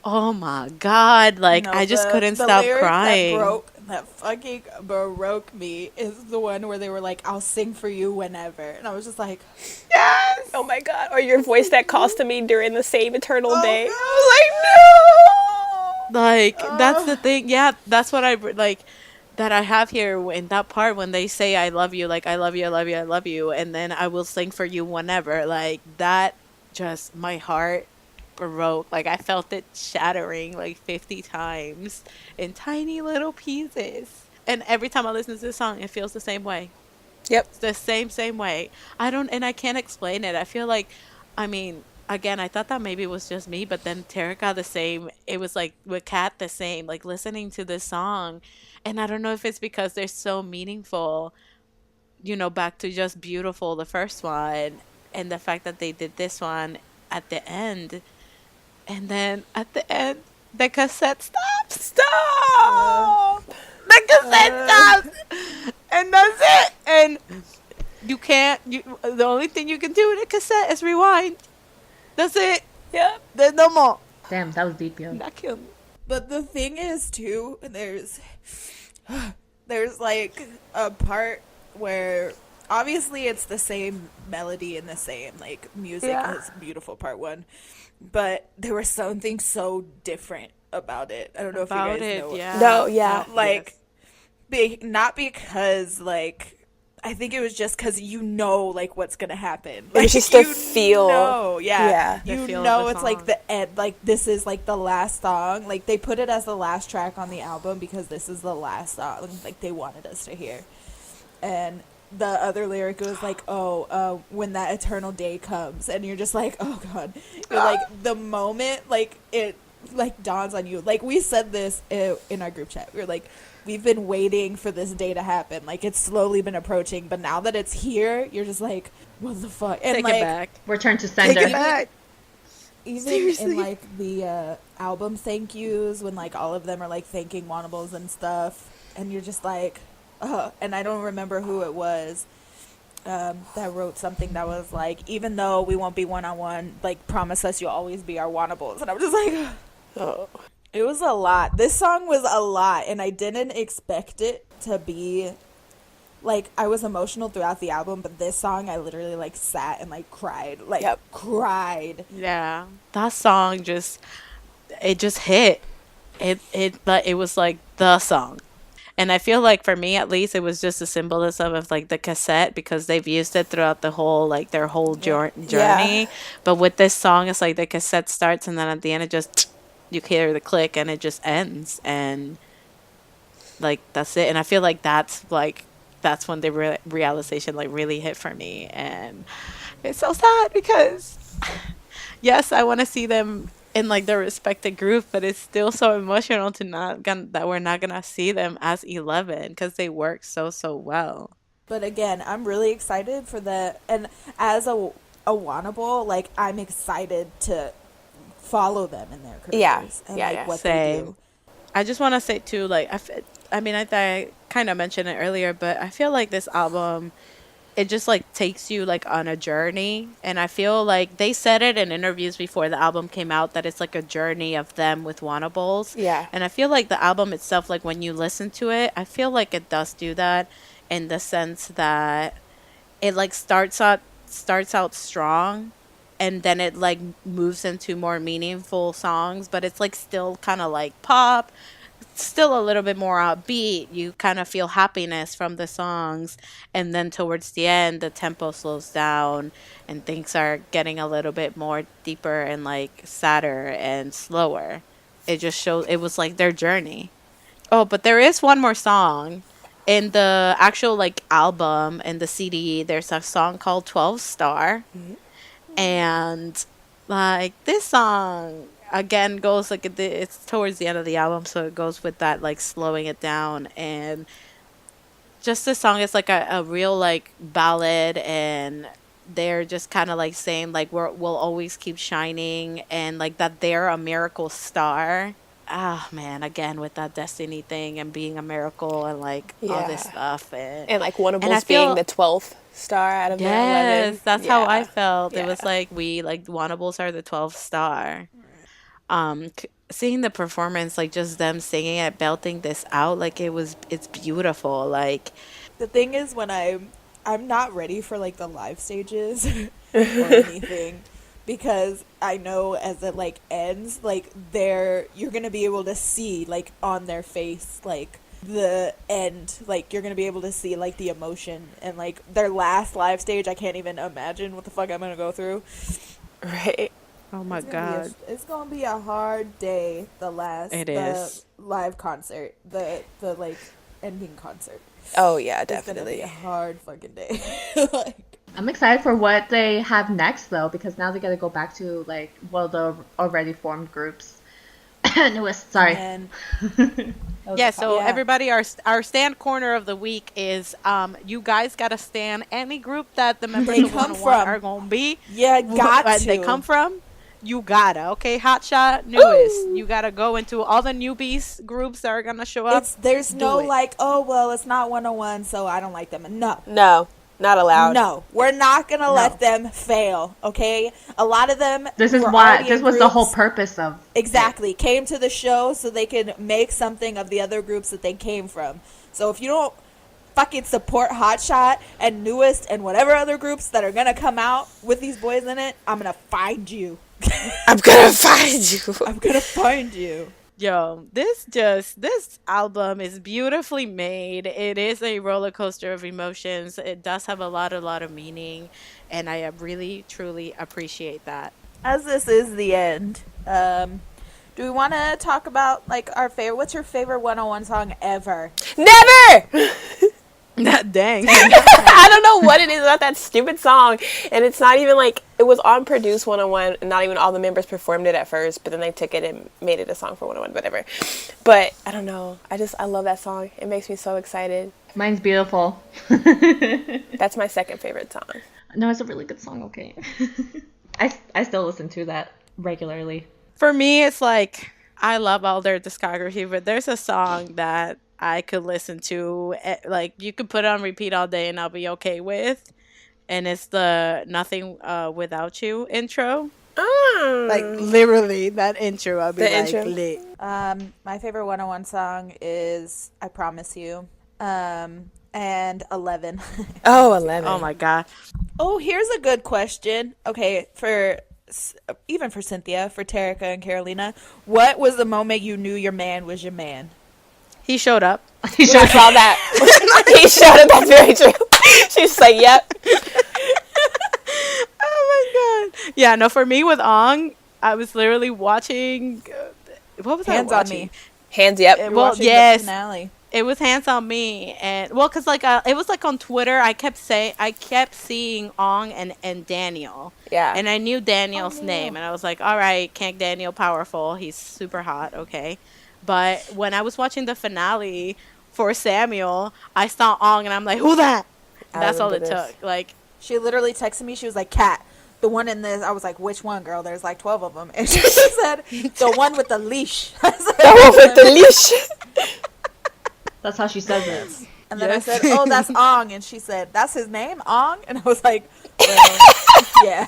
S1: Oh my God, like
S4: No,
S1: I just
S4: the-
S1: couldn't
S4: the
S1: stop
S4: lyric
S1: crying.
S4: That fucking broke me is the one where they were like, I'll sing for you whenever. And I was just like,
S1: Yes.
S3: Oh my God. Or your voice that calls to me during the same eternal
S4: oh,
S3: day.
S4: no!
S1: Like that's the thing. Yeah, that's what I like that I have here in that part when they say I love you, like I love you, I love you, I love you, and then I will sing for you whenever. Like that just my heart broke. Like, I felt it shattering like 50 times in tiny little pieces. And every time I listen to this song, it feels the same way.
S3: Yep.
S1: It's the same way. I can't explain it. I feel like, I mean, again, I thought that maybe it was just me, but then Terika the same. It was like with Kat the same. Like listening to this song, and I don't know if it's because they're so meaningful. Back to just beautiful, the first one, and the fact that they did this one at the end, and then at the end, the cassette stops.
S3: Stop.
S1: The cassette stops, and that's it. And you can't. The only thing you can do with a cassette is rewind. That's it.
S3: Yep.
S1: There's no more.
S2: Damn, that was deep, yo.
S1: That killed me.
S4: But the thing is, too, there's like a part where obviously it's the same melody and the same like music as beautiful part one, but there was something so different about it. I don't know
S1: About
S4: if you guys
S1: it,
S4: know.
S1: yeah.
S3: No, yeah.
S4: Like, not because like I think it was just because like what's gonna happen. Like,
S3: It's just a feel.
S4: Yeah.
S1: The
S4: You
S1: feel of
S4: know,
S1: the
S4: it's like
S1: song.
S4: the end. Like this is like the last song. Like they put it as the last track on the album because this is the last song. Like they wanted us to hear. And the other lyric was like, "Oh, when that eternal day comes," and you're just like, "Oh God!" You're like the moment like it like dawns on you. Like we said this in our group chat. We were like, we've been waiting for this day to happen. Like it's slowly been approaching, but now that it's here, you're just like, what the fuck? And
S1: Take
S4: like,
S1: it back.
S2: Return to
S1: Take it
S2: sender.
S1: back.
S4: even
S1: Seriously?
S4: in like the album thank yous, when like all of them are like thanking Wannables and stuff, and you're just like, and I don't remember who it was that wrote something that was like, even though we won't be one-on-one, like promise us you'll always be our Wannables. And I'm just like,
S3: Oh.
S4: it was a lot. This song was a lot, and I didn't expect it to be like, I was emotional throughout the album, but this song I literally like sat and like cried, like
S3: Yep.
S4: cried.
S1: Yeah, that song just hit. But it was like the song. And I feel like for me at least it was just a symbolism of like the cassette because they've used it throughout the whole like their whole journey. But with this song it's like the cassette starts and then at the end it just you hear the click and it just ends and like that's it. And I feel like that's when the realization like really hit for me, and it's so sad because yes, I want to see them in like their respected group, but it's still so emotional to that we're not gonna see them as 11 because they work so well.
S4: But again, I'm really excited for and as a Wannable, like I'm excited to follow them in their careers
S3: Yeah.
S4: and
S3: Yeah,
S4: like
S3: yeah.
S4: what they
S1: Same.
S4: do.
S1: I just want to say too, like I mean, I kind of mentioned it earlier, but I feel like this album, it just like takes you like on a journey, and I feel like they said it in interviews before the album came out that it's like a journey of them with Wannables.
S3: Yeah.
S1: And I feel like the album itself, like when you listen to it, I feel like it does do that in the sense that it like starts out strong and then it like moves into more meaningful songs, but it's like still kind of like pop, still a little bit more upbeat. You kind of feel happiness from the songs, and then towards the end the tempo slows down and things are getting a little bit more deeper and like sadder and slower. It just shows it was like their journey. Oh, but there is one more song in the actual like album and the CD. There's a song called 12 Star. And like this song again goes like it's towards the end of the album, so it goes with that like slowing it down. And just this song is like a real like ballad, and they're just kind of like saying like we'll always keep shining, and like that they're a miracle star. Ah man, again with that destiny thing and being a miracle and like all this
S3: Yeah.
S1: stuff,
S3: And like one of
S1: And I
S3: us being
S1: feel-
S3: the 12th star out of the 11.
S1: yes, that's how I felt. It
S3: Yeah.
S1: was like we like Wannables are the 12th star. Seeing the performance, like just them singing it, belting this out, like it's beautiful. Like
S4: The thing is, when I'm not ready for like the live stages or anything, because I know as it like ends, like you're gonna be able to see like on their face like the end, like you're gonna be able to see like the emotion, and like their last live stage I can't even imagine what the fuck I'm gonna go through.
S3: Right.
S1: Oh my god.
S4: It's gonna be a hard day.
S1: It
S4: The
S1: is.
S4: live concert, the like ending concert.
S3: Oh yeah,
S4: It's gonna be
S3: definitely.
S4: a hard fucking day. Like,
S2: I'm excited for what they have next though, because now they gotta go back to like the already formed groups. Newest, sorry.
S4: and
S1: Yeah, so
S4: Yeah.
S1: everybody, our stand corner of the week is you guys gotta stand any group that the members
S4: They
S1: of
S4: come
S1: 101
S4: from.
S1: are gonna be.
S4: yeah, got
S1: And
S4: to.
S1: they come from. You gotta, okay, Hotshot, Newest. You gotta go into all the newbies groups that are gonna show up.
S4: There's
S1: Do
S4: no
S1: it.
S4: like, oh well, it's not 101, so I don't like them. No.
S3: No, not allowed.
S4: No, we're not gonna let them fail. Okay, a lot of them.
S2: This is
S4: were
S2: why
S4: already
S2: this
S4: in
S2: was the whole
S4: groups.
S2: purpose of
S4: Exactly. Came to the show so they could make something of the other groups that they came from. So if you don't fucking support Hotshot and Newest and whatever other groups that are gonna come out with these boys in it, I'm gonna find you.
S3: I'm gonna find you.
S4: I'm gonna find you.
S1: Yo, this album is beautifully made. It is a roller coaster of emotions. It does have a lot of meaning, and I really truly appreciate that.
S4: As this is the end, do we want to talk about like our favorite? What's your favorite 101 song ever?
S3: Never.
S1: Dang.
S3: I don't know what it is about that stupid song, and it's not even like it was on Produce 101, and not even all the members performed it at first, but then they took it and made it a song for 101, whatever. But I don't know. I love that song. It makes me so excited.
S2: Mine's beautiful.
S3: That's my second favorite song.
S2: No, it's a really good song, okay. I still listen to that regularly.
S1: For me, it's like I love all their discography, but there's a song that I could listen to, like you could put it on repeat all day and I'll be okay with, and it's the Nothing Without You intro. Like literally that intro, I'll be
S3: The
S1: like
S3: intro.
S1: lit.
S4: My favorite 101 song is "I Promise You," and 11.
S3: Oh, 11.
S1: Oh my god.
S4: Oh, here's a good question. Okay, even for Cynthia, for Terica and Carolina, what was the moment you knew your man was your man?
S1: He showed up.
S3: I saw that. He showed up. That's very true. She's like, yep.
S1: Oh my god. Yeah, no, for me with Ong, I was literally watching what was
S4: Hands
S1: I
S4: on
S1: watching?
S4: Me.
S3: Hands, yep.
S1: Well,
S4: Watching the
S1: yes.
S4: finale.
S1: It was Hands on Me, and well, cause like it was like on Twitter. I kept seeing Ong and Daniel,
S3: Yeah.
S1: and I knew Daniel's name, and I was like, all right, Kank Daniel, powerful, he's super hot, okay. But when I was watching the finale for Samuel, I saw Ong, and I'm like, who that?
S3: I
S1: That's all it
S3: remember this.
S1: took. Like,
S4: She literally texted me. She was like, "Kat, the one in this." I was like, "Which one, girl? There's like 12 of them." And she said, "The one with the leash." I said,
S3: The one with the leash.
S2: That's how she says it.
S4: And then
S1: Yes.
S4: I said, "Oh, that's Ong," and she said, "That's his name, Ong." And I was like, well, "Yeah."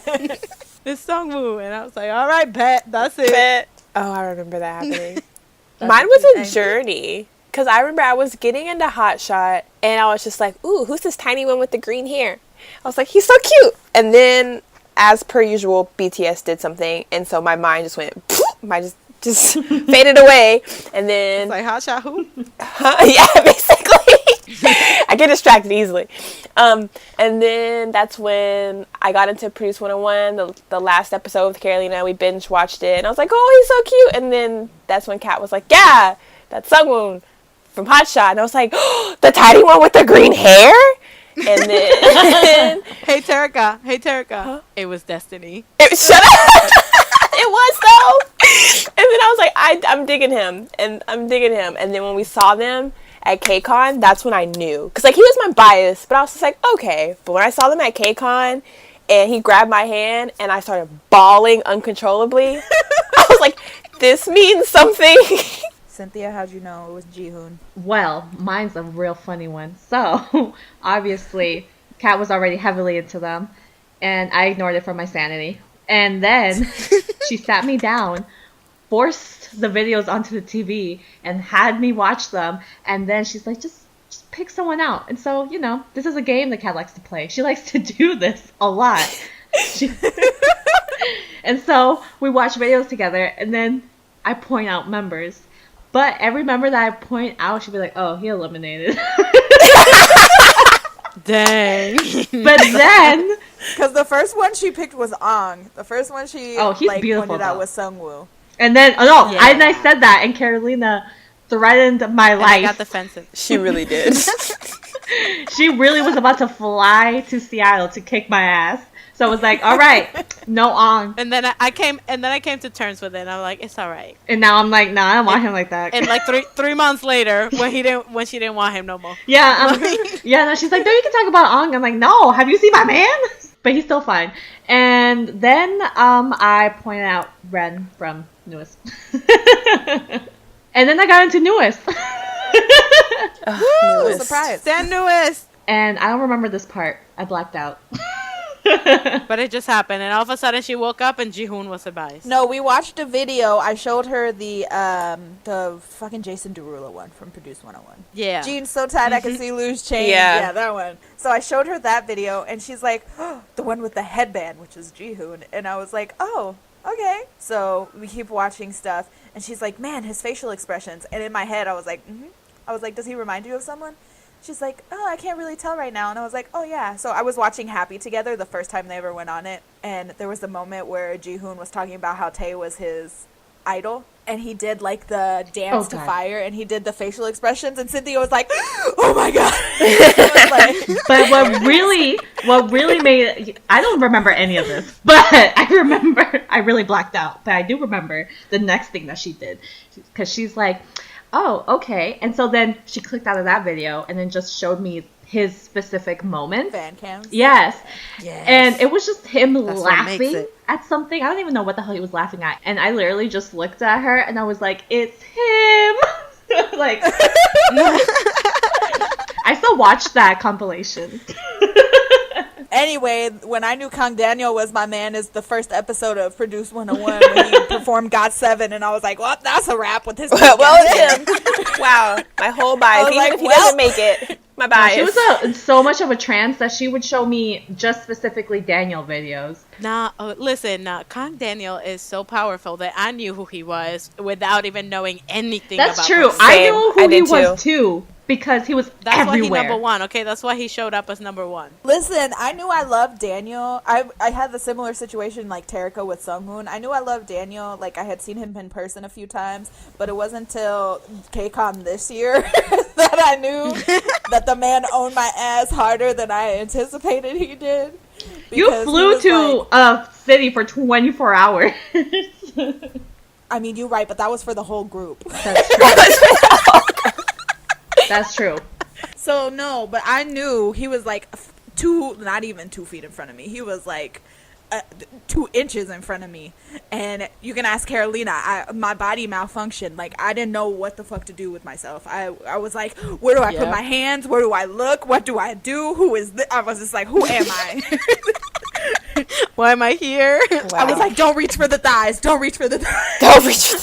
S1: it's Sungwoo, and I was like, all right, bet, that's it.
S3: Bet. Oh, I remember that happening. Mine was a journey. Because I remember I was getting into Hot Shot, and I was just like, ooh, who's this tiny one with the green hair? I was like, he's so cute. And then, as per usual, BTS did something, and so my mind just went, just faded away. And then,
S1: It's like, hotshot who?
S3: yeah, basically. I get distracted easily. And then that's when I got into Produce 101, the last episode with Carolina. We binge watched it, and I was like, oh, he's so cute. And then that's when Kat was like, yeah, that's Sungwoon from Hot Shot. And I was like, oh, the tiny one with the green hair? And then
S1: Hey, Terica. It was Destiny.
S3: shut up. It was though. And then I was like, I'm digging him, and I'm digging him. And then when we saw them at KCON, that's when I knew, because like he was my bias, but I was just like, okay. But when I saw them at KCON, and he grabbed my hand, and I started bawling uncontrollably, I was like, this means something.
S4: Cynthia, how'd you know it was Jihoon?
S2: Well, mine's a real funny one. So, obviously, Kat was already heavily into them, and I ignored it for my sanity. And then she sat me down, forced the videos onto the TV, and had me watch them. And then she's like, just pick someone out. And so, you know, this is a game that Kat likes to play. She likes to do this a lot. And so we watch videos together, and then I point out members. But every member that I point out, she'd be like, oh, he eliminated.
S1: Dang.
S2: But then
S4: Because the first one she picked was Ong. The first one she
S2: he's beautiful,
S4: pointed out
S2: though.
S4: was Sungwoo.
S2: And then, and I said that, and Carolina threatened my
S1: And
S2: life.
S1: I got defensive.
S3: She really did.
S2: She really was about to fly to Seattle to kick my ass. So I was like, all right, no Ong.
S1: And then I came to terms with it. And I'm like, it's all right.
S2: And now I'm like, nah, I don't want him like that.
S1: And like 3 months later, when she didn't want him no more.
S2: Yeah, no, she's like, no, you can talk about Ong. I'm like, no, have you seen my man? But he's still fine. And then I pointed out Ren from Newest. And then I got into Newest.
S3: Newest.
S4: Surprise.
S1: Stan Newest.
S2: And I don't remember this part. I blacked out.
S1: But it just happened, and all of a sudden she woke up and Jihoon was advised.
S4: No, we watched a video. I showed her the fucking Jason Derulo one from Produce 101.
S1: Yeah.
S4: Jeans so tight I can see loose change.
S3: Yeah.
S4: Yeah, that one. So I showed her that video, and she's like, oh, the one with the headband, which is Jihoon. And I was like, oh, okay. So we keep watching stuff, and she's like, man, his facial expressions. And in my head, I was like, I was like, does he remind you of someone? She's like, oh, I can't really tell right now. And I was like, oh, yeah. So I was watching Happy Together the first time they ever went on it. And there was the moment where Jihoon was talking about how Tae was his idol. And he did, like, the dance to Fire. And he did the facial expressions. And Cynthia was like, oh, my God. I was like,
S2: But what really made, I don't remember any of this, but I really blacked out. But I do remember the next thing that she did. Because she's like, oh, okay. And so then she clicked out of that video and then just showed me his specific moment.
S4: fan cams.
S2: Yes.
S1: Yes.
S2: And it was just him
S1: That's what makes
S2: laughing
S1: it.
S2: at something. I don't even know what the hell he was laughing at. And I literally just looked at her and I was like, it's him. Like, I still watched that compilation.
S4: Anyway, when I knew Kang Daniel was my man is the first episode of Produce 101 when he performed Got 7, and I was like, well, that's a wrap with his
S3: Well, it's him. Wow. My whole bias.
S4: was
S3: Even
S4: like,
S3: if he
S4: well.
S3: doesn't make it, my bias.
S2: She was in so much of a trance that she would show me just specifically Daniel videos.
S1: Listen, Kang Daniel is so powerful that I knew who he was without even knowing anything
S2: That's
S1: about
S2: true.
S1: him.
S2: I
S3: Same.
S2: knew
S3: I
S2: who he
S3: did
S2: was too because he was
S1: That's why he
S2: everywhere.
S1: number one, okay? That's why he showed up as number one.
S4: Listen, I knew I loved Daniel. I had the similar situation like Terika with Sunghoon. I knew I loved Daniel. Like, I had seen him in person a few times, but it wasn't until KCON this year that I knew that the man owned my ass harder than I anticipated he did.
S2: You
S4: Because he
S2: flew
S4: was
S2: to
S4: like-
S2: a city for 24 hours.
S4: I mean, you're right, but that was for the whole group.
S2: That's true.
S4: So no, but I knew he was like not even 2 feet in front of me. He was like 2 inches in front of me. And you can ask Carolina, my body malfunctioned. Like, I didn't know what the fuck to do with myself. I was like, where do I put my hands? Where do I look? What do I do? Who is this? I was just like, who am I?
S1: Why am I here?
S4: I was like, don't reach for the thighs. Don't reach for the thighs.
S3: Don't reach.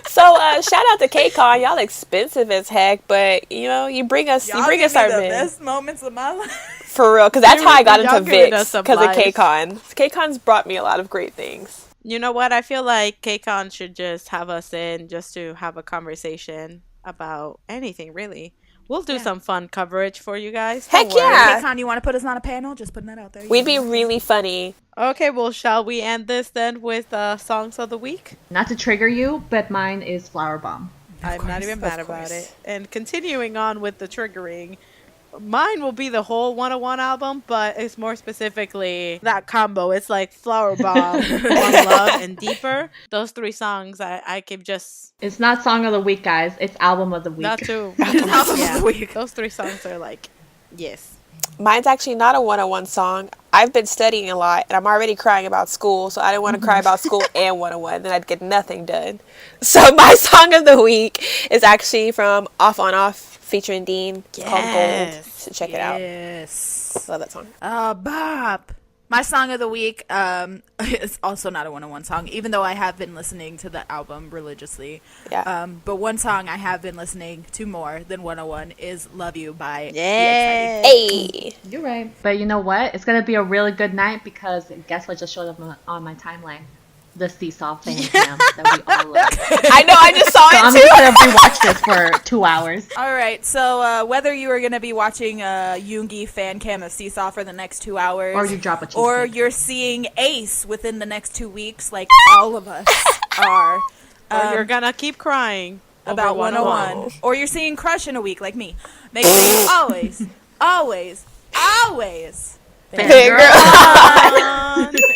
S3: So shout out to KCON. Y'all expensive as heck, but you bring us
S4: Y'all
S3: our
S4: give me the
S3: men
S4: best moments of my life.
S3: for real. Because that's how I got
S1: Y'all
S3: into
S1: giving us
S3: VIX
S1: some
S3: because of
S1: life.
S3: KCON. KCON's brought me a lot of great things.
S1: You know what? I feel like KCON should just have us in just to have a conversation about anything, really. We'll do some fun coverage for you guys.
S3: Heck
S1: Don't worry.
S3: yeah.
S4: KCON, you want to put us on a panel? Just putting that out there.
S3: We'd be really funny.
S1: Okay, well, shall we end this then with songs of the week?
S2: Not to trigger you, but mine is Flower Bomb.
S1: I'm not even mad
S3: of
S1: about
S3: course.
S1: it. And continuing on with the triggering, mine will be the whole 101 album, but it's more specifically that combo. It's like Flower Bomb, One Love, and Deeper. Those 3 songs, I could just...
S2: It's not Song of the Week, guys. It's Album of the Week.
S1: Not too.
S4: Album of the week.
S1: Those 3 songs are like, yes.
S3: Mine's actually not a 101 song. I've been studying a lot, and I'm already crying about school, so I didn't want to cry about school and 101, then I'd get nothing done. So my song of the week is actually from Off on Off featuring Dean. It's called Gold. So check it out.
S4: Yes.
S3: Love that song.
S4: Bop. My song of the week is also not a 101 song, even though I have been listening to the album religiously.
S3: Yeah.
S4: But one song I have been listening to more than 101 is Love You by
S1: Yeah.
S3: Hey.
S2: You're right. But you know what? It's going to be a really good night because guess what just showed up on my timeline? the Seesaw fan cam that we all love.
S3: I know, I just saw
S2: So I'm
S3: it
S2: just
S3: too.
S2: gonna rewatch this for 2 hours.
S4: All right, so whether you are going to be watching a Yoongi fan cam of Seesaw for the next 2 hours,
S2: Or you drop a cheesecake.
S4: or you're seeing Ace within the next 2 weeks, like all of us are,
S1: Or you're gonna keep crying
S4: about
S1: over
S4: 101, or you're seeing Crush in a week, like me. Make sure you always, always, always
S3: Fangirl.
S2: Fangirl.